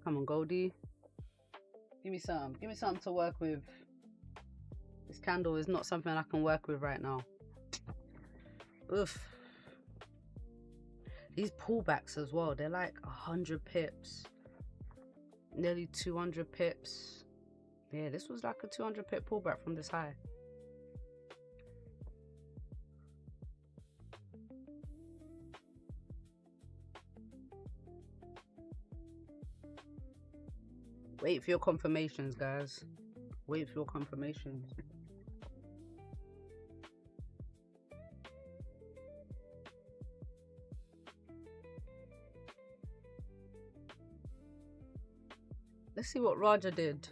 Come on, Goldie. Give me some. Give me something to work with. This candle is not something I can work with right now. Oof. These pullbacks as well, they're like 100 pips. Nearly 200 pips. Yeah, this was like a 200 pip pullback from this high. Wait for your confirmations, guys. Wait for your confirmations. Let's see what Raja did.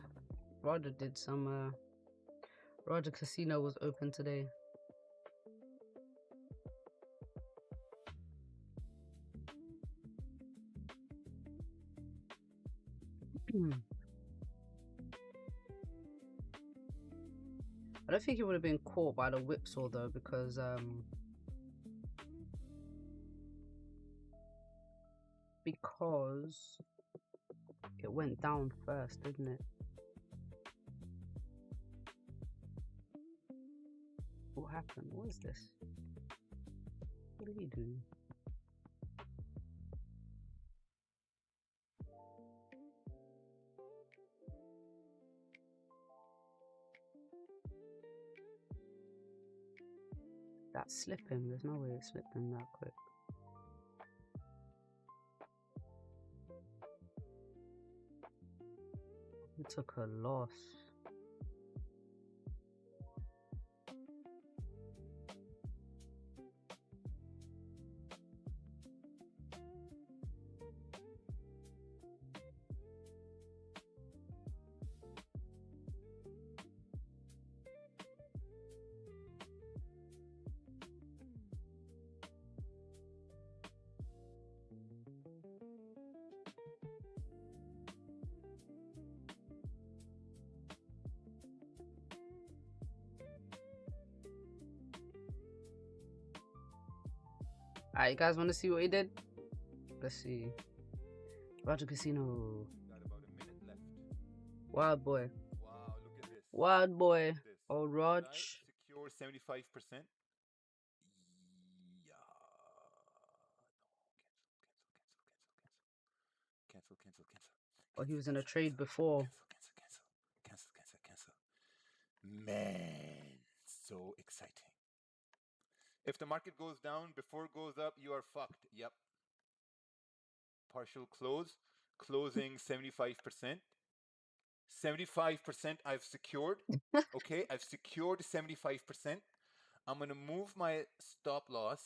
Raja did some, Raja Casino was open today. I don't think he would have been caught by the whipsaw though, because it went down first, didn't it? What happened? What is this? What did he do? That slipping, there's no way it slipped him that quick. He took a loss. Alright, you guys want to see what he did? Let's see. Raja Casino. Got about a minute left. Wild boy. Wow, look at this. Wild boy. Look at this. Oh, Raj. Secure 75%. Yeah. No, cancel. Oh, he was in a trade before. Cancel. Man, so exciting. If the market goes down before it goes up, you are fucked. Yep. Partial close. Closing 75%. 75% I've secured. Okay, I've secured 75%. I'm going to move my stop loss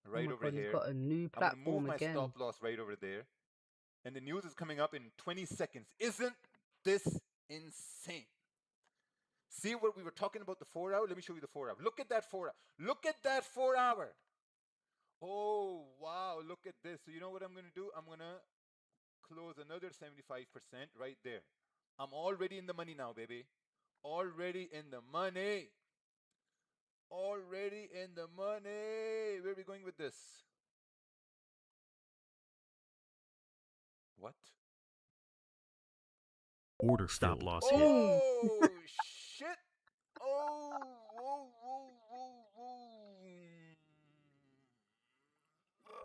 right over God, here. he's got a new I'm going to move platform my again. stop loss right over there. And the news is coming up in 20 seconds. Isn't this insane? See what we were talking about the 4 hour? Let me show you the 4 hour. Look at that 4 hour. Look at that 4 hour. Oh, wow. Look at this. So you know what I'm going to do? I'm going to close another 75% right there. I'm already in the money now, baby. Already in the money. Already in the money. Where are we going with this? What? Order stop loss hit. Oh, shit. Oh, whoa.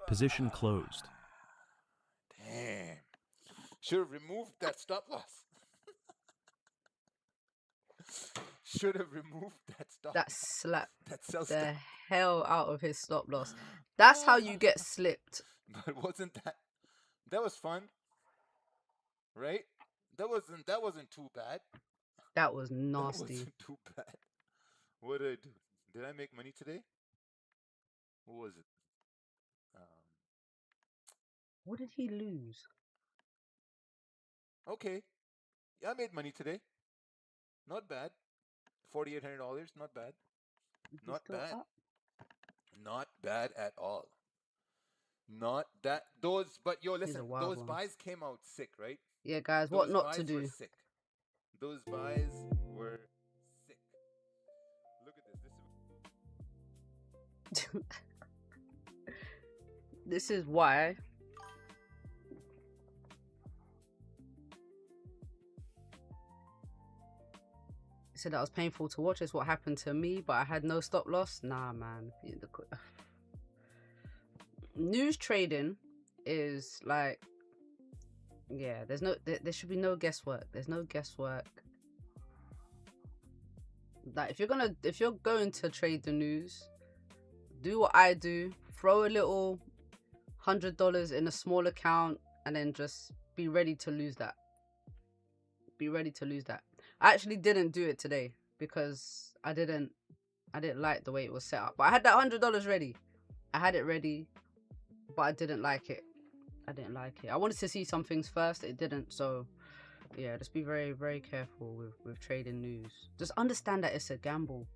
Position closed. Damn. Should have removed that stop loss. Should have removed that stop That loss. slapped That sells the stop. hell out of his stop loss. That's how you get slipped. But wasn't that was fun? Right? That wasn't too bad. That was That nasty. wasn't too bad. What did I do? Did I make money today? What was it? What did he lose? Okay. Yeah, I made money today. Not bad. $4,800. Not bad. Not bad. Up? Not bad at all. Not that those, but yo, listen, those buys came out sick, right? Yeah, guys, those what not to buys do? were sick. Those buys were sick. Look at this. This is why said that was painful to watch. It's what happened to me, but I had no stop loss. Nah, man. News trading is like, yeah, there should be no guesswork. There's no guesswork. Like if you're going to trade the news, do what I do. Throw a little $100 in a small account and then just be ready to lose that. Be ready to lose that. I actually didn't do it today because I didn't like the way it was set up. But I had that $100 ready. I had it ready, but I didn't like it. I wanted to see some things first. It didn't. So yeah, just be very, very careful with trading news. Just understand that it's a gamble.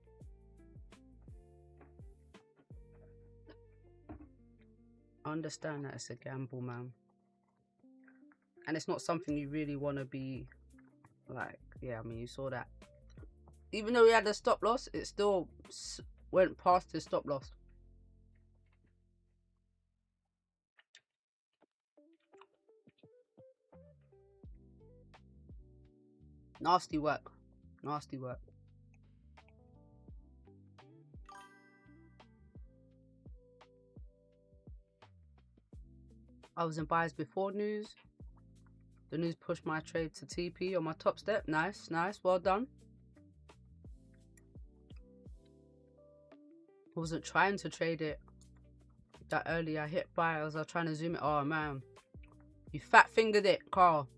Understand that it's a gamble, man. And it's not something you really want to be like, yeah, I mean, you saw that. Even though he had a stop loss, it still went past his stop loss. Nasty work. Nasty work. I was in buys before news. The news pushed my trade to TP on my top step. Nice, nice. Well done. I wasn't trying to trade it that early. I hit buy. I was trying to zoom it. Oh, man. You fat fingered it, Carl.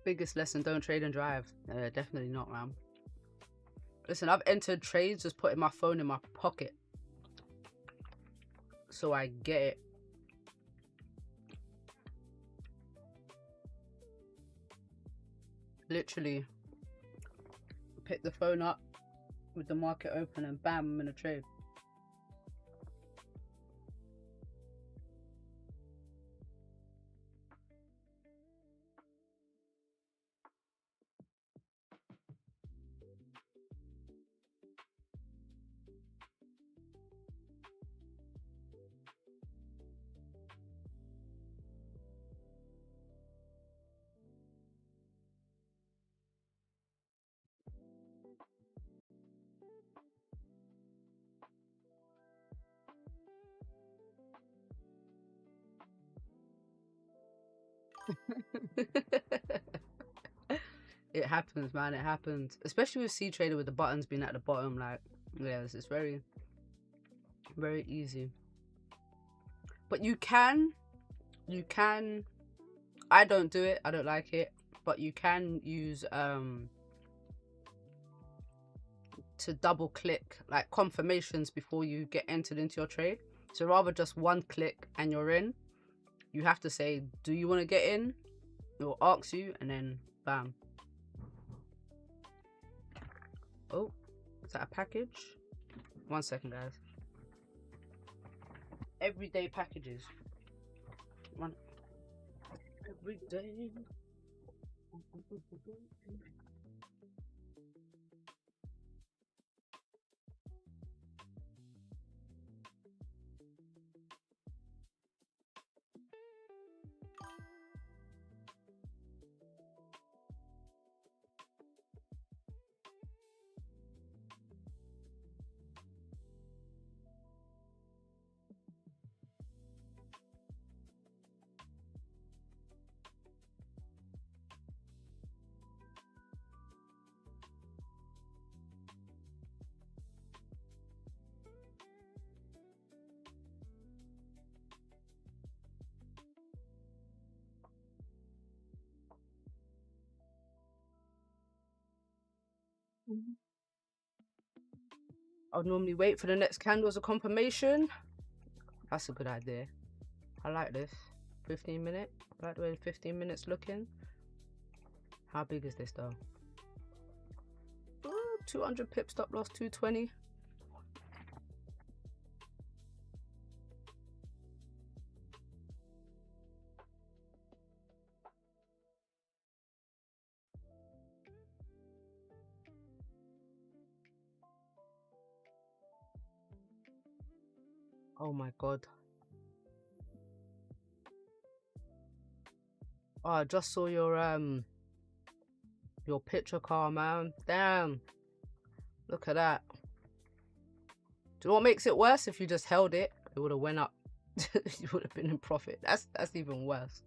Biggest lesson, don't trade and drive. Definitely not, man. Listen, I've entered trades just putting my phone in my pocket so I get it. Literally pick the phone up with the market open and bam, I'm in a trade. It happens, man. It happens, especially with C Trader with the buttons being at the bottom. Like, yeah, it's very, very easy. But you can. I don't do it. I don't like it. But you can use to double click like confirmations before you get entered into your trade. So rather just one click and you're in. You have to say, do you want to get in? It will ask you, and then bam. Oh, is that a package? 1 second, guys. Everyday packages. One. Every day. I'll normally wait for the next candle as a confirmation. That's a good idea. I like this. 15 minute. I like the way 15 minutes looking. How big is this though? Ooh, 200 pip stop loss, 220. Oh my god. Oh, I just saw your picture car, man. Damn. Look at that. Do you know what makes it worse? If you just held it, it would have went up. You would have been in profit. That's even worse.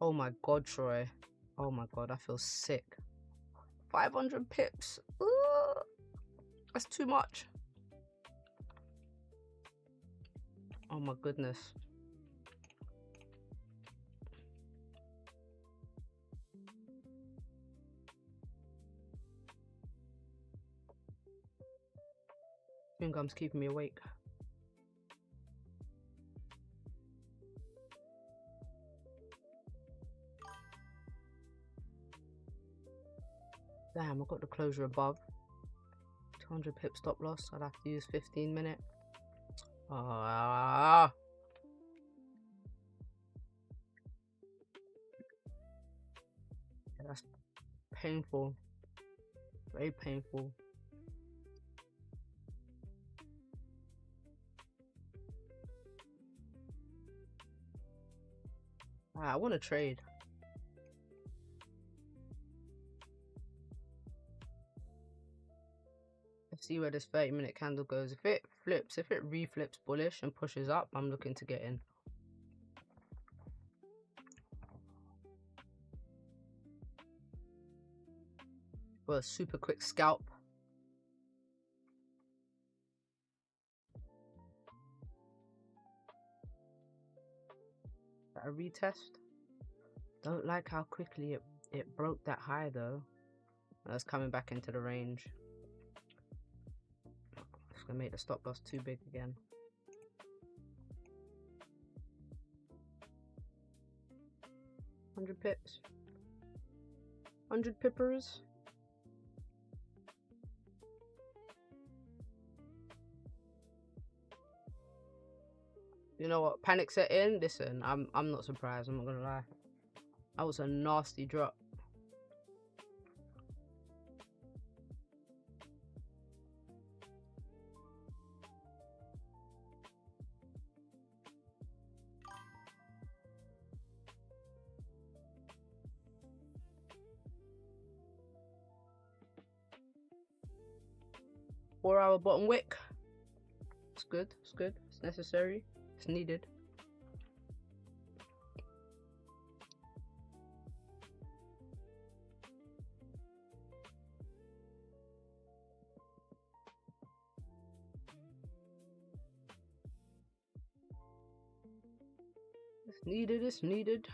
Oh my god, Troy. Oh my god, I feel sick. 500 pips. Ugh. That's too much. Oh my goodness. Chewing gum's keeping me awake. Damn, I got the closure above. 200 pip stop loss. I'd have to use 15-minute. Ah. Yeah, that's painful. Very painful. I want to trade. Let's see where this 30-minute candle goes. If it flips, if it reflips bullish and pushes up, I'm looking to get in. For a super quick scalp. Is that a retest? Don't like how quickly it broke that high though. That's coming back into the range. It's gonna make the stop loss too big again. $100 pips. 100 pippers. You know what? Panic set in. Listen, I'm not surprised. I'm not gonna lie. That was a nasty drop. Four-hour bottom wick. It's good. It's good. It's necessary. It's needed. It's needed. It's needed.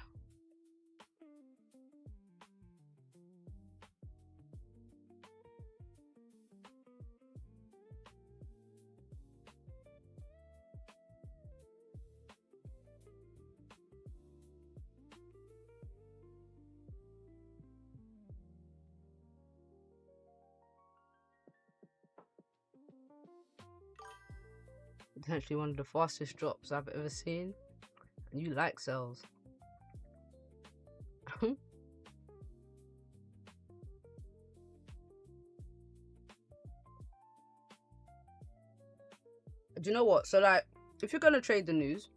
Potentially one of the fastest drops I've ever seen. And you like sells. Do you know what? So like, if you're gonna trade the news,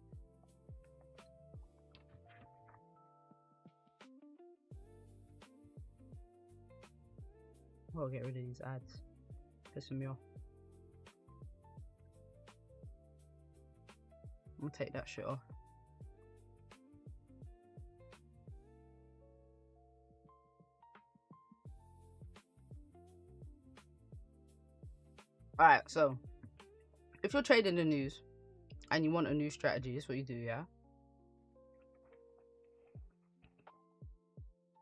I'll get rid of these ads. Pissing me off. I'm gonna take that shit off. Alright, so if you're trading the news and you want a new strategy, this is what you do, yeah?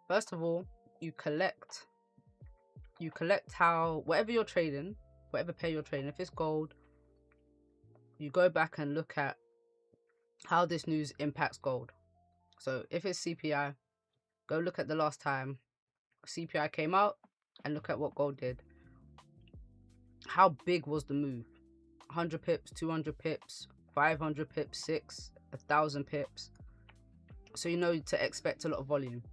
First of all, you collect how, whatever you're trading, whatever pair you're trading, if it's gold, you go back and look at how this news impacts gold. So if it's CPI, go look at the last time CPI came out and look at what gold did. How big was the move? 100 pips, 200 pips, 500 pips, 6, 1,000 pips. So you know to expect a lot of volume.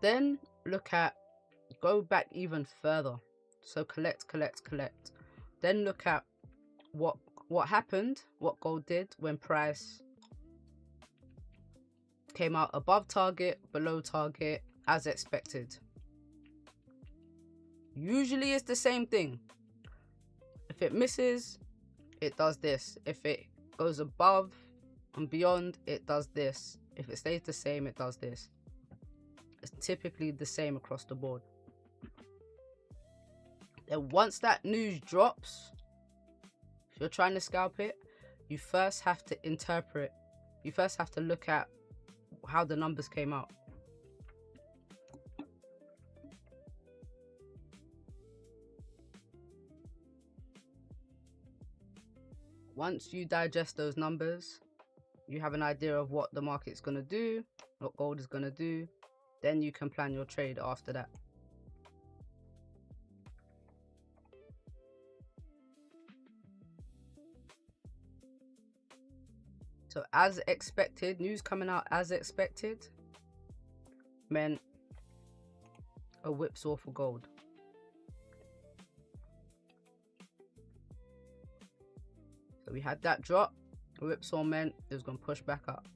Then go back even further. So collect. Then look at what what happened, what gold did when price came out above target, below target, as expected. Usually it's the same thing. If it misses, it does this. If it goes above and beyond, it does this. If it stays the same, it does this. It's typically the same across the board. Then once that news drops, if you're trying to scalp it, you first have to interpret. You first have to look at how the numbers came out. Once you digest those numbers, you have an idea of what the market's going to do, what gold is going to do, then you can plan your trade after that. So as expected, news coming out as expected meant a whipsaw for gold. So we had that drop, a whipsaw meant it was going to push back up.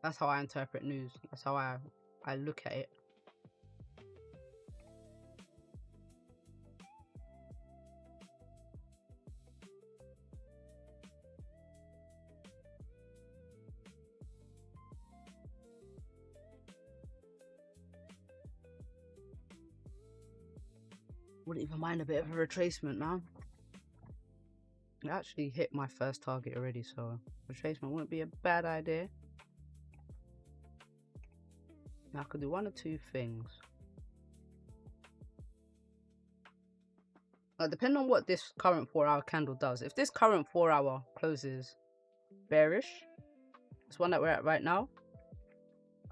That's how I interpret news. That's how I look at it. Wouldn't even mind a bit of a retracement, man. I actually hit my first target already, so retracement wouldn't be a bad idea. Now I could do one or two things. Depending on what this current 4-hour candle does. If this current 4-hour closes bearish, this one that we're at right now,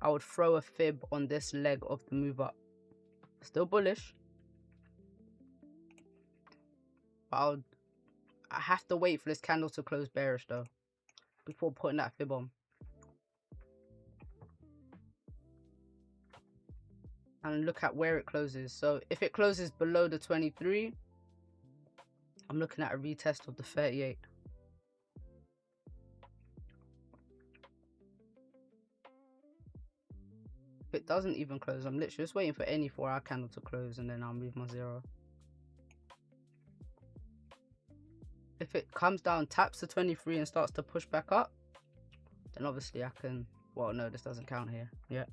I would throw a fib on this leg of the move up. Still bullish. But I have to wait for this candle to close bearish though, before putting that fib on. And look at where it closes. So if it closes below the 23, I'm looking at a retest of the 38. If it doesn't even close, I'm literally just waiting for any 4-hour candle to close and then I'll move my zero. If it comes down, taps the 23 and starts to push back up, then obviously I can, well, no, this doesn't count here. Yeah.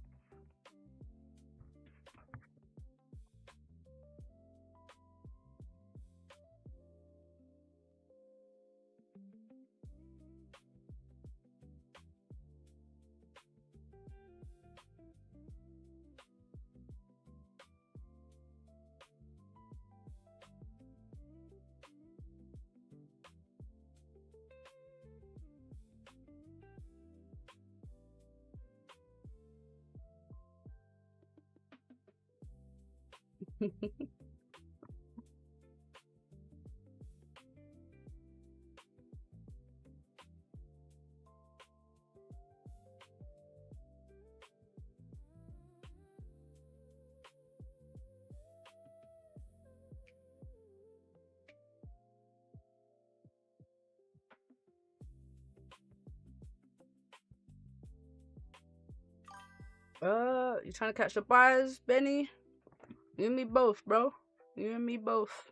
You trying to catch the buyers, Benny? You and me both, bro. You and me both.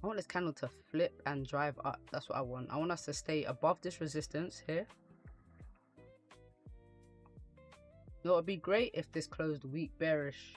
I want this candle to flip and drive up. That's what I want. I want us to stay above this resistance here. It would be great if this closed weak bearish.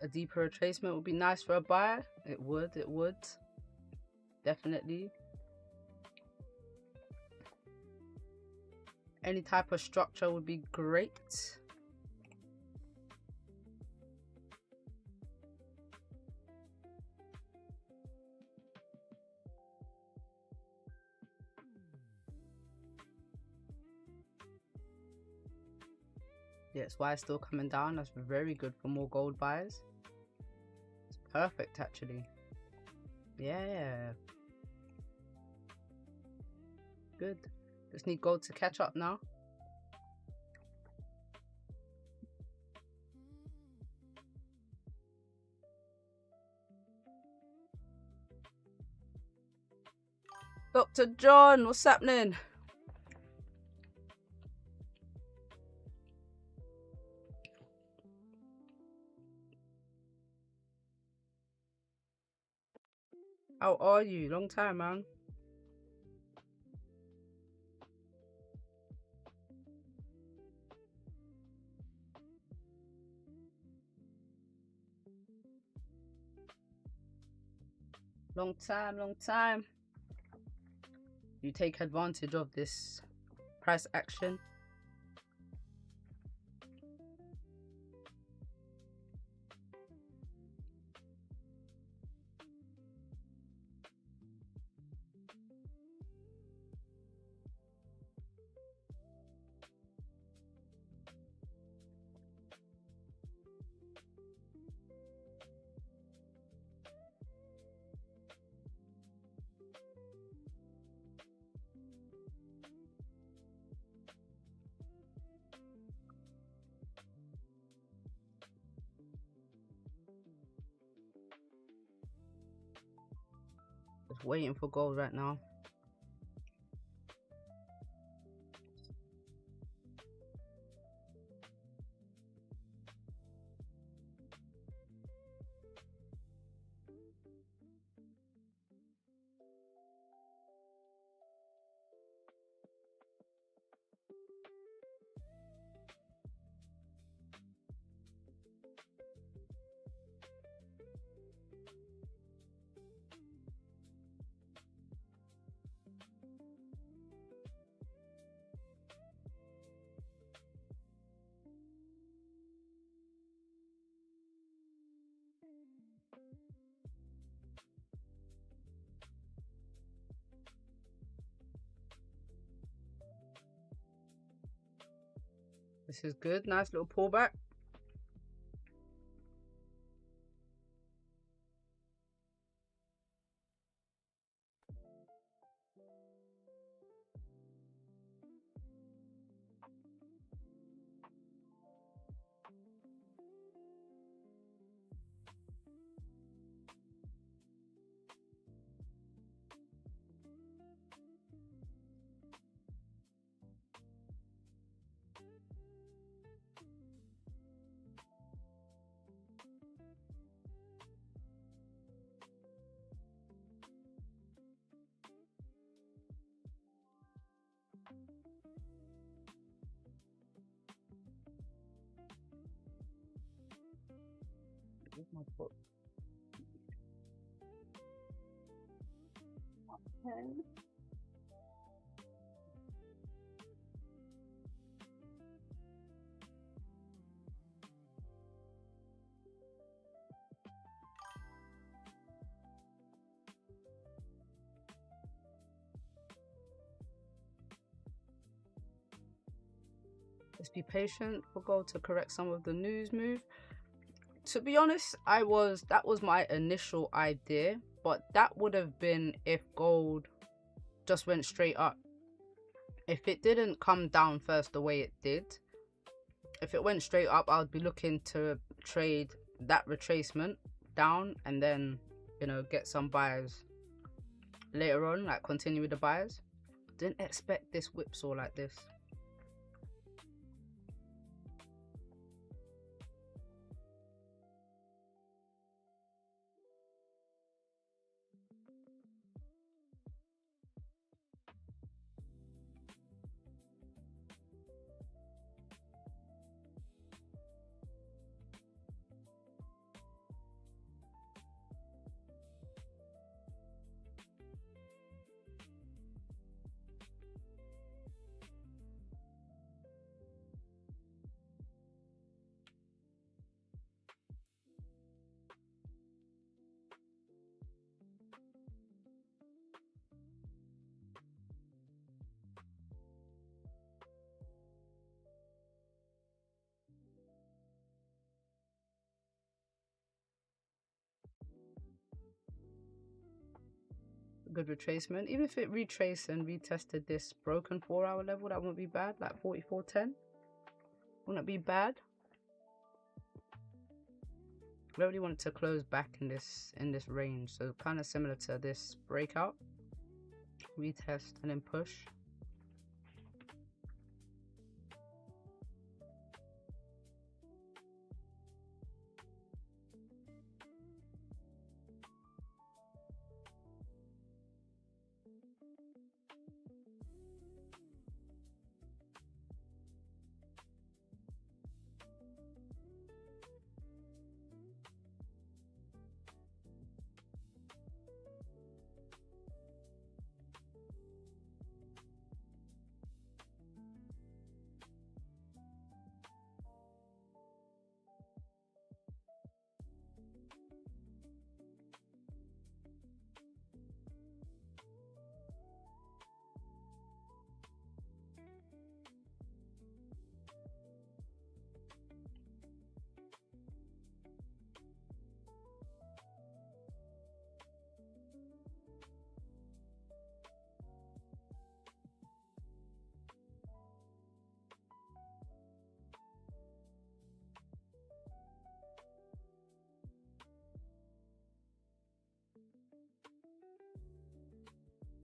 A deeper retracement would be nice for a buyer. It would. Definitely. Any type of structure would be great. Yes, why it's still coming down. That's very good for more gold buyers. It's perfect actually. Yeah. Good. Just need gold to catch up now. Dr. John, what's happening? How are you? Long time, man. Long time. You take advantage of this price action. Just waiting for gold right now. This is good. Nice little pullback. Where's my book? Pen. Just be patient for gold to correct some of the news move. To be honest, that was my initial idea, but that would have been if gold just went straight up. If it didn't come down first the way it did, if it went straight up, I would be looking to trade that retracement down and then, you know, get some buyers later on, like continue with the buyers. Didn't expect this whipsaw like this. Good retracement. Even if it retraced and retested this broken 4-hour level, that wouldn't be bad. Like 44.10 wouldn't be bad. I really wanted to close back in this range, so kind of similar to this breakout. Retest and then push.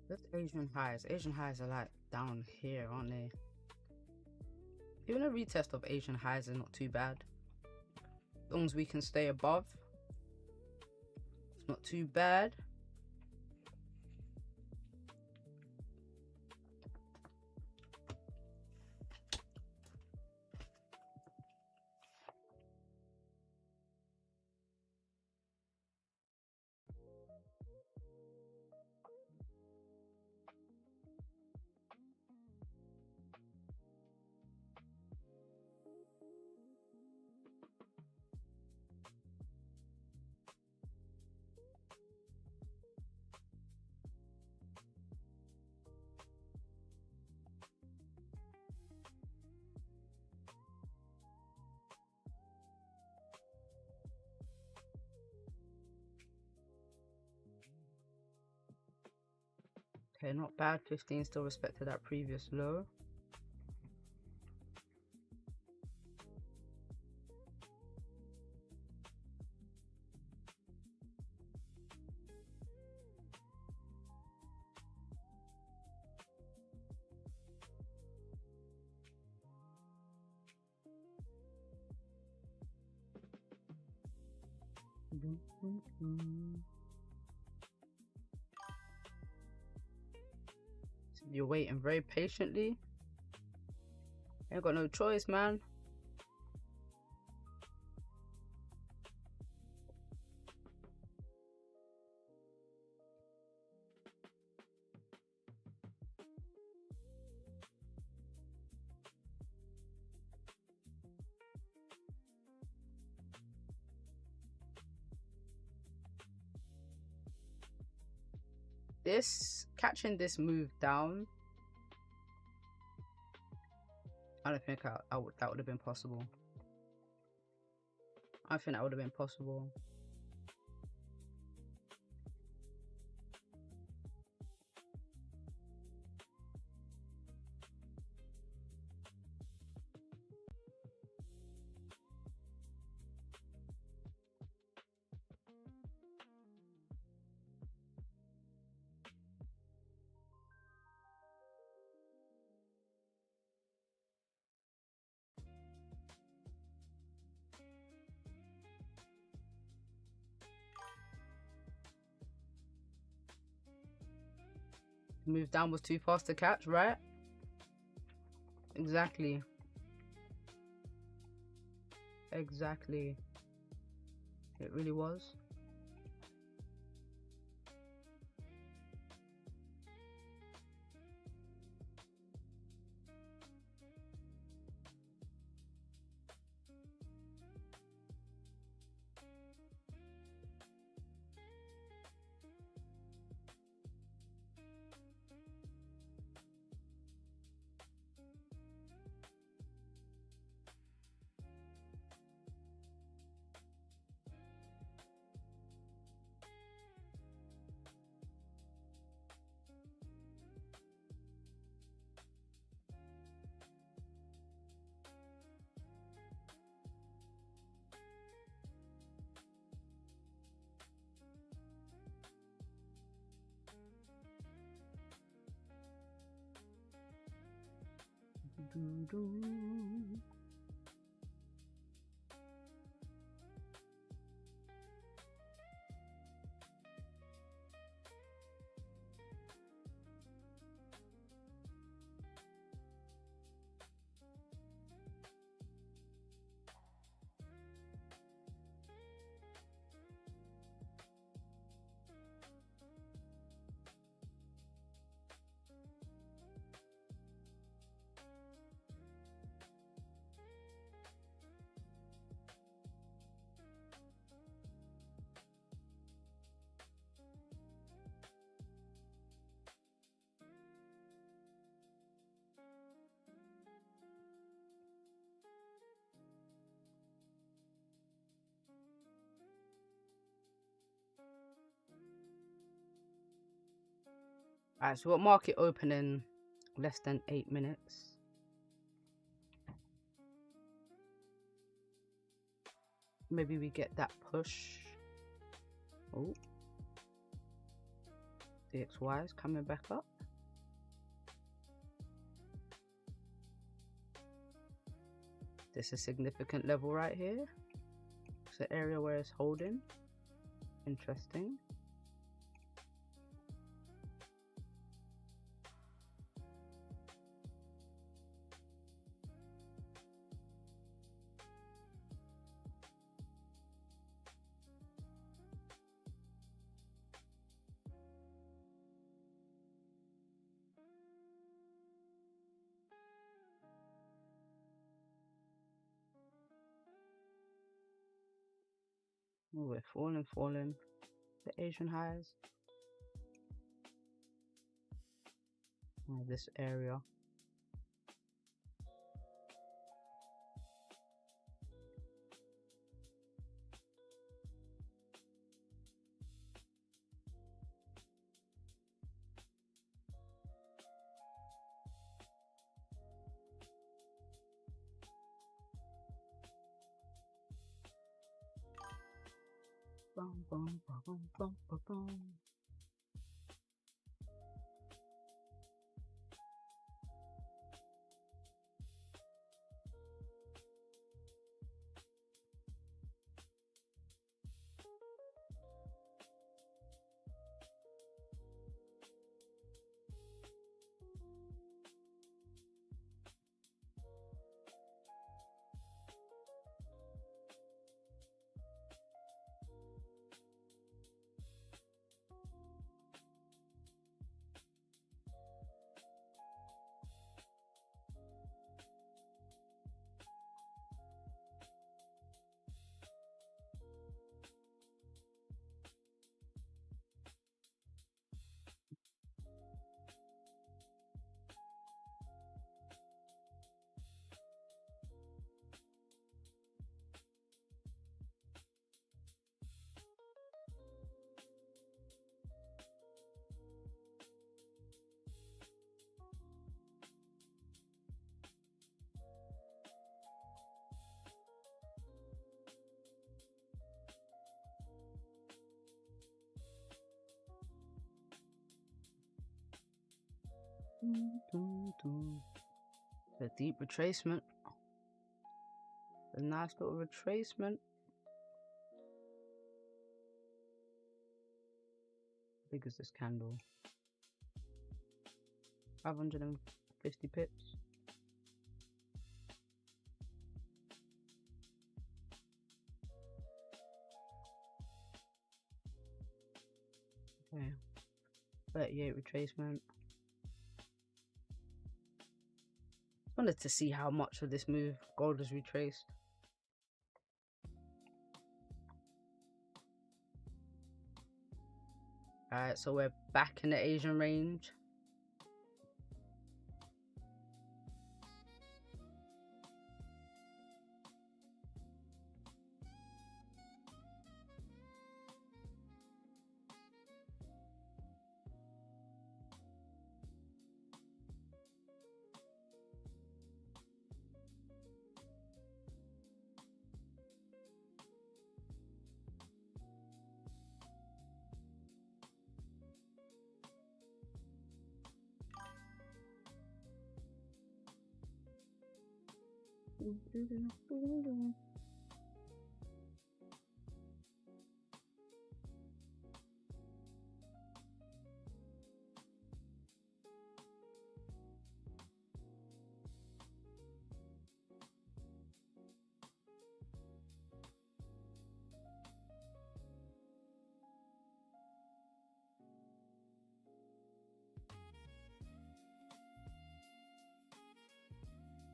That's Asian highs. Asian highs are like down here, aren't they? Even a retest of Asian highs is not too bad. As long as we can stay above, it's not too bad. Okay, not bad. 15 still respected that previous low. You're waiting very patiently. Ain't got no choice, man. Catching this move down, I don't think that would have been possible. I think that would have been possible. Move down was too fast to catch, right? Exactly. Exactly. It really was. Alright, so what market open in less than 8 minutes? Maybe we get that push. Oh, DXY is coming back up. This is a significant level right here. It's an area where it's holding. Interesting. Oh, we're falling. The Asian highs. Oh, this area. Bum, bum, bum, bum, bum, bum, bum. A deep retracement. A nice little retracement. How big is this candle? 550 pips. Okay. 38 retracement. Wanted to see how much of this move gold is retraced. Alright, so we're back in the Asian range.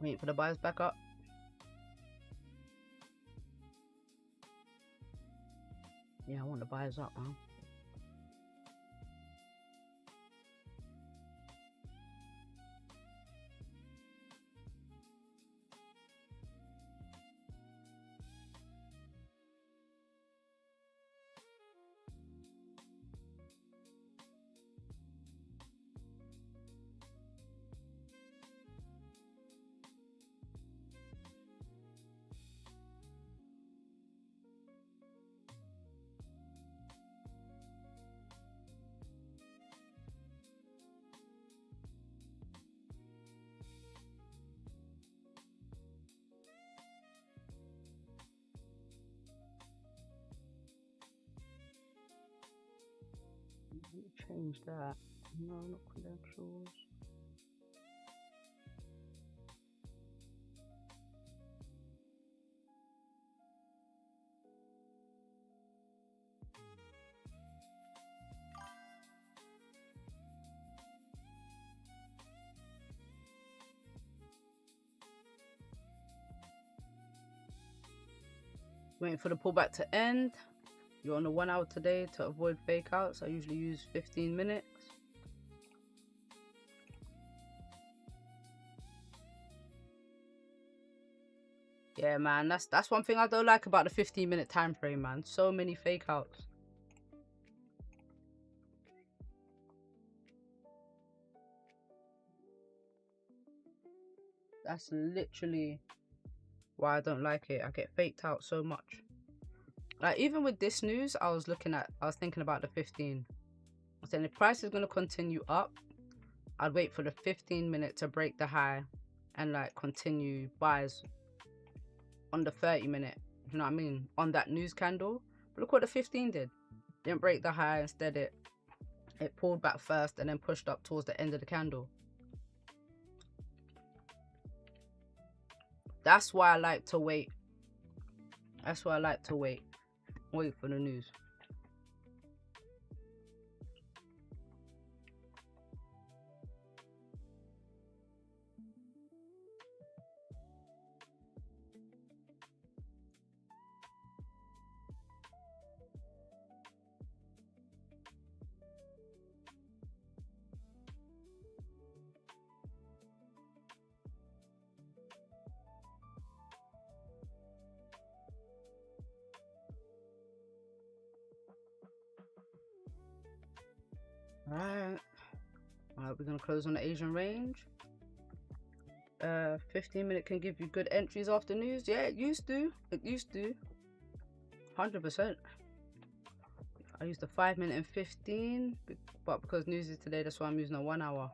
Wait for the buyers back up. Yeah, I want the buyers up, man. Change that. No, not credentials. Waiting for the pullback to end. You're on the 1 hour today to avoid fake outs. I usually use 15 minutes. Yeah, man, that's one thing I don't like about the 15-minute time frame, man. So many fake outs. That's literally why I don't like it. I get faked out so much. Like, even with this news, I was thinking about the 15. I said, if price is going to continue up, I'd wait for the 15-minute to break the high and like continue buys on the 30-minute. You know what I mean? On that news candle. But look what the 15 did. Didn't break the high. Instead, it pulled back first and then pushed up towards the end of the candle. That's why I like to wait. That's why I like to wait. Wait for the news. Alright, we're gonna close on the Asian range. 15-minute can give you good entries after news. Yeah, it used to. 100%. I used the 5-minute and 15, but because news is today, that's why I'm using a 1 hour.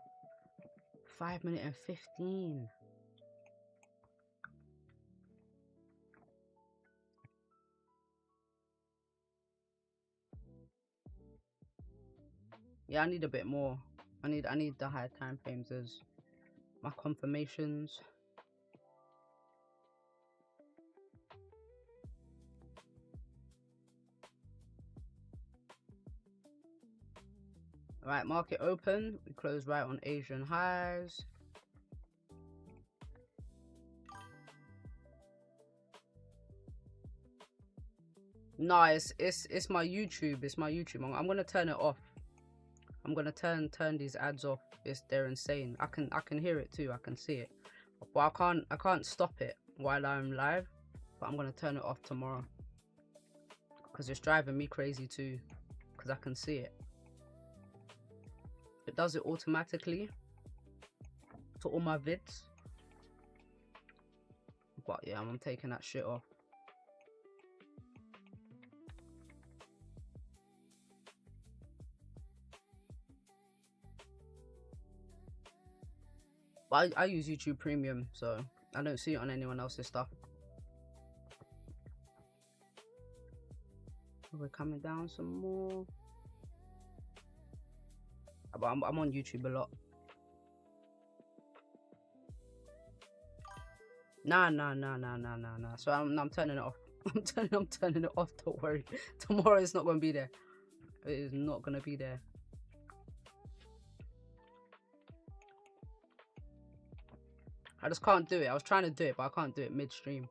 5 minute and 15. Yeah, I need a bit more. I need the higher time frames as my confirmations. Right, market open. We close right on Asian highs. No, it's my YouTube. It's my YouTube. I'm gonna turn it off. I'm gonna turn these ads off. They're insane. I can hear it too. I can see it, but I can't stop it while I'm live. But I'm gonna turn it off tomorrow because it's driving me crazy too. Because I can see it. It does it automatically to all my vids. But yeah, I'm taking that shit off. But I use YouTube Premium, so I don't see it on anyone else's stuff. We're coming down some more. But I'm on YouTube a lot. Nah. So I'm turning it off. I'm turning it off. Don't worry. Tomorrow it's not gonna be there. It is not gonna be there. I just can't do it. I was trying to do it, but I can't do it midstream.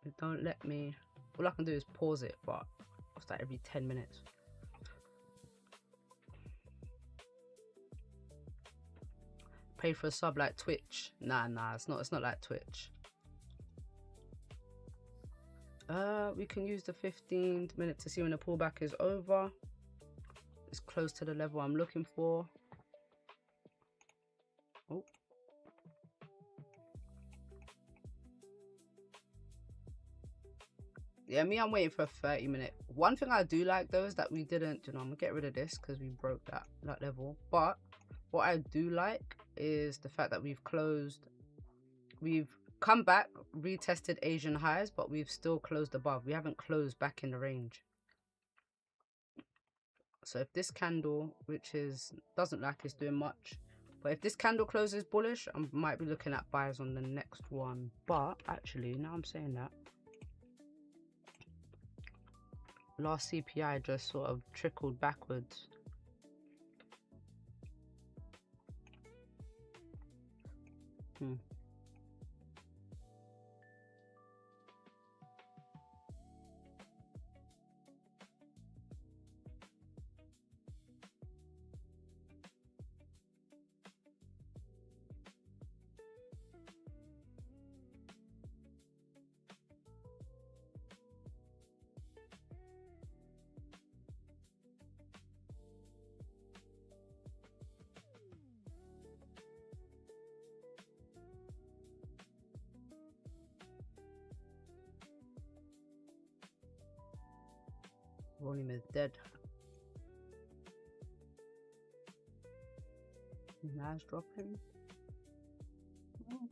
It don't let me. All I can do is pause it, but it's like every 10 minutes. Pay for a sub like Twitch. Nah, it's not like Twitch. We can use the 15th minute to see when the pullback is over. It's close to the level I'm looking for. Oh. Yeah, I'm waiting for a 30-minute. One thing I do like though is that we didn't, I'm gonna get rid of this because we broke that level. But what I do like is the fact that we've come back, retested Asian highs, but we've still closed above. We haven't closed back in the range. So if this candle, doesn't like it's doing much, but if this candle closes bullish, I might be looking at buys on the next one. But actually, now I'm saying that, last CPI just sort of trickled backwards. Volume is dead. Nice dropping. Oh.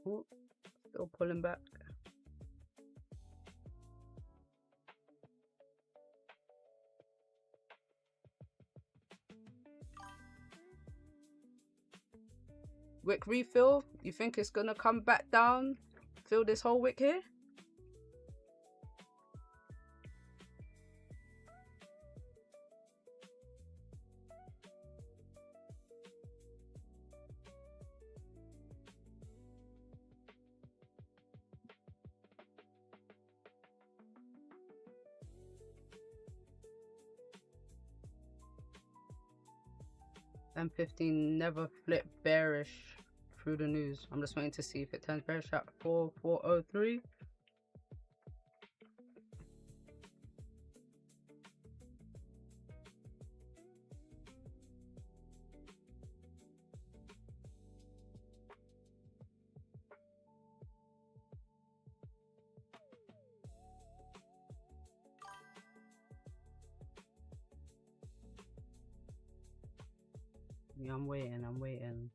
Oh, still pulling back. Wick refill? You think it's gonna come back down? Fill this whole wick here? M15 never flip bearish through the news. I'm just waiting to see if it turns bearish at 4403. Yeah, I'm waiting.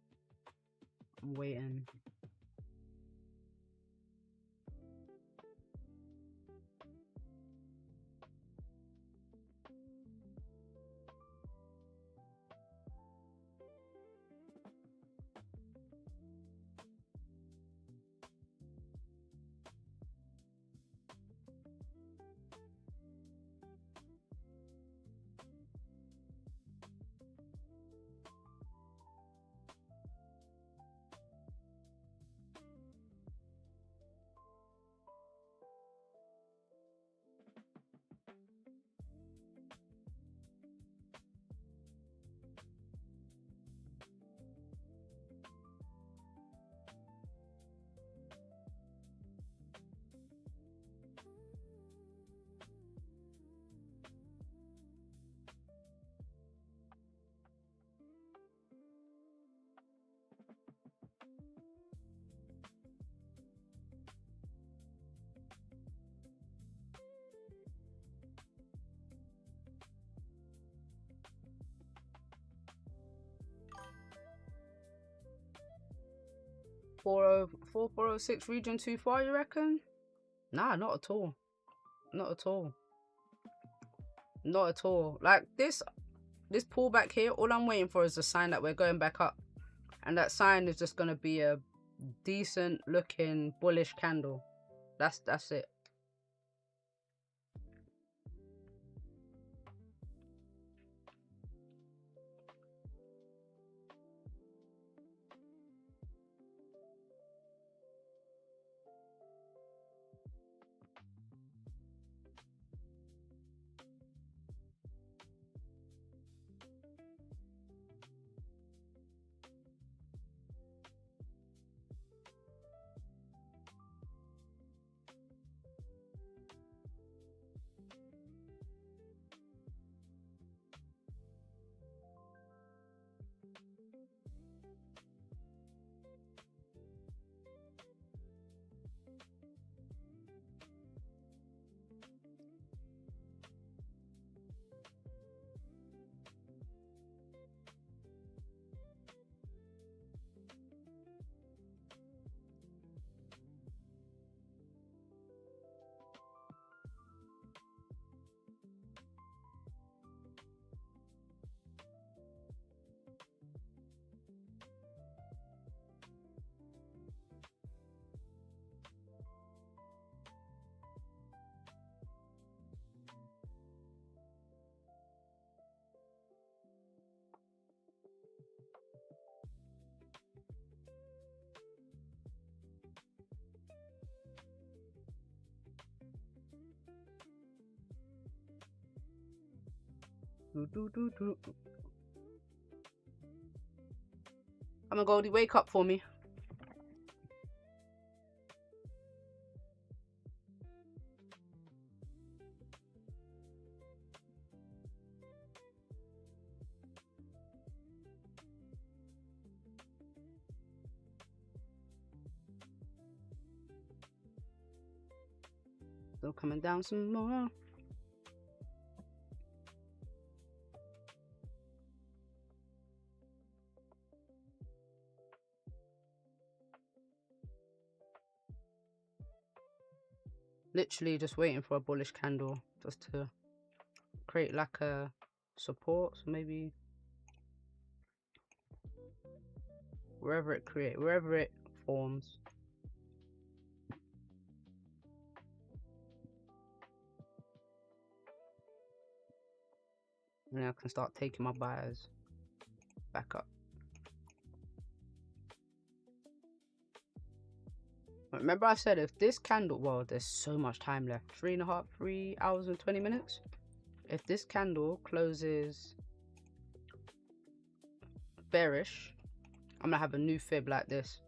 406 region too far, you reckon? Nah, not at all. Not at all. Not at all. Like this pullback here, all I'm waiting for is a sign that we're going back up. And that sign is just gonna be a decent looking bullish candle. That's it. Come on, Goldie, wake up for me. Still coming down some more. Literally just waiting for a bullish candle just to create like a support. So maybe wherever it forms. And then I can start taking my buyers back up. Remember I said if this candle, well, there's so much time left, 3 hours and 20 minutes. If this candle closes bearish I'm gonna have a new fib like this.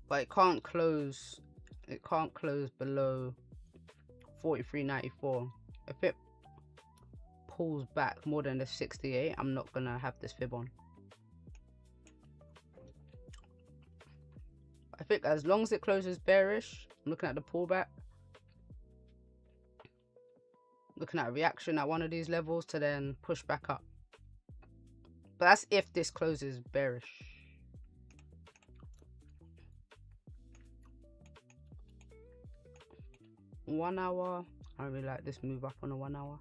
But it can't close below 43.94. If it pulls back more than the 68, I'm not gonna have this fib on. I think as long as it closes bearish, I'm looking at the pullback, looking at a reaction at one of these levels to then push back up. But that's if this closes bearish. One hour, I really like this move up on a 1 hour.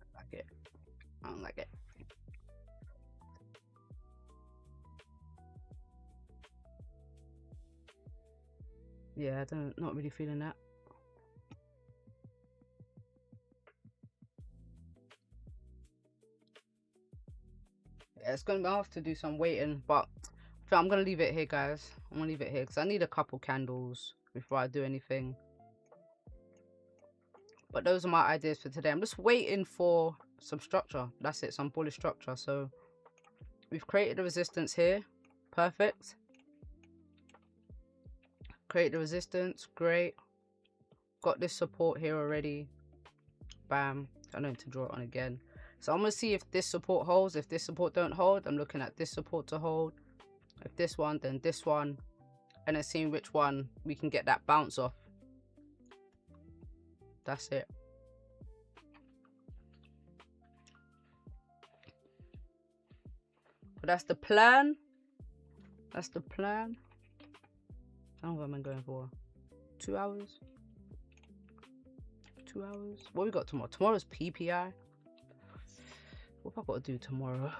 I like it. I don't like it. Yeah, not really feeling that. Yeah, it's gonna have to do some waiting, but I'm gonna leave it here, guys. I'm gonna leave it here because I need a couple candles before I do anything. But those are my ideas for today. I'm just waiting for some structure. That's it, some bullish structure. So we've created a resistance here. Perfect. Create the resistance, great. Got this support here already. Bam. I don't need to draw it on again. So I'm gonna see if this support holds. If this support don't hold, I'm looking at this support to hold. If this one, then this one, and then seeing which one we can get that bounce off. That's it. But that's the plan. That's the plan. How long am I going for? 2 hours? 2 hours? What we got tomorrow? Tomorrow's PPI. What have I got to do tomorrow?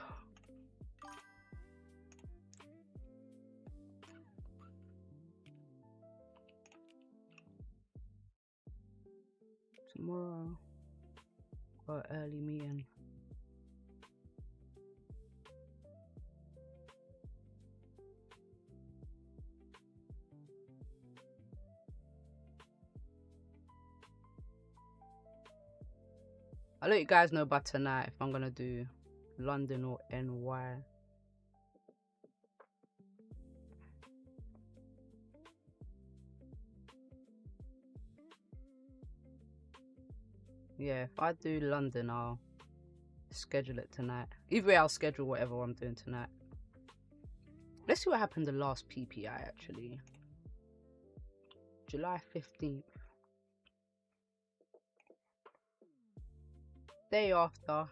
Tomorrow, got an early meeting. I'll let you guys know by tonight if I'm gonna do London or NY. Yeah, if I do London, I'll schedule it tonight. Either way, I'll schedule whatever I'm doing tonight. Let's see what happened the last PPI actually. July 15th. Day after, I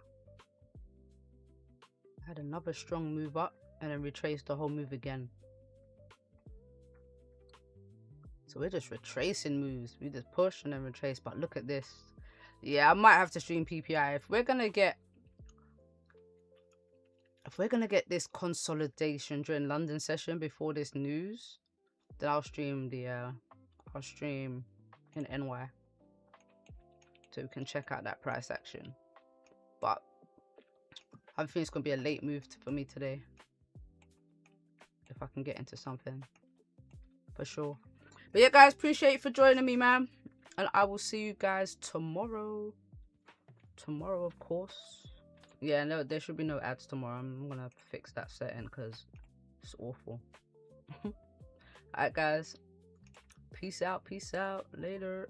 had another strong move up and then retraced the whole move again. So we're just retracing moves. We just push and then retrace. But look at this. Yeah, I might have to stream PPI if we're gonna get this consolidation during London session before this news. Then I'll stream in NY so we can check out that price action. But I think it's gonna be a late move for me today if I can get into something for sure. But yeah, guys, appreciate you for joining me, man, and I will see you guys tomorrow. Tomorrow, of course. Yeah, no, there should be no ads tomorrow. I'm gonna fix that setting because it's awful. Alright, guys, peace out, later.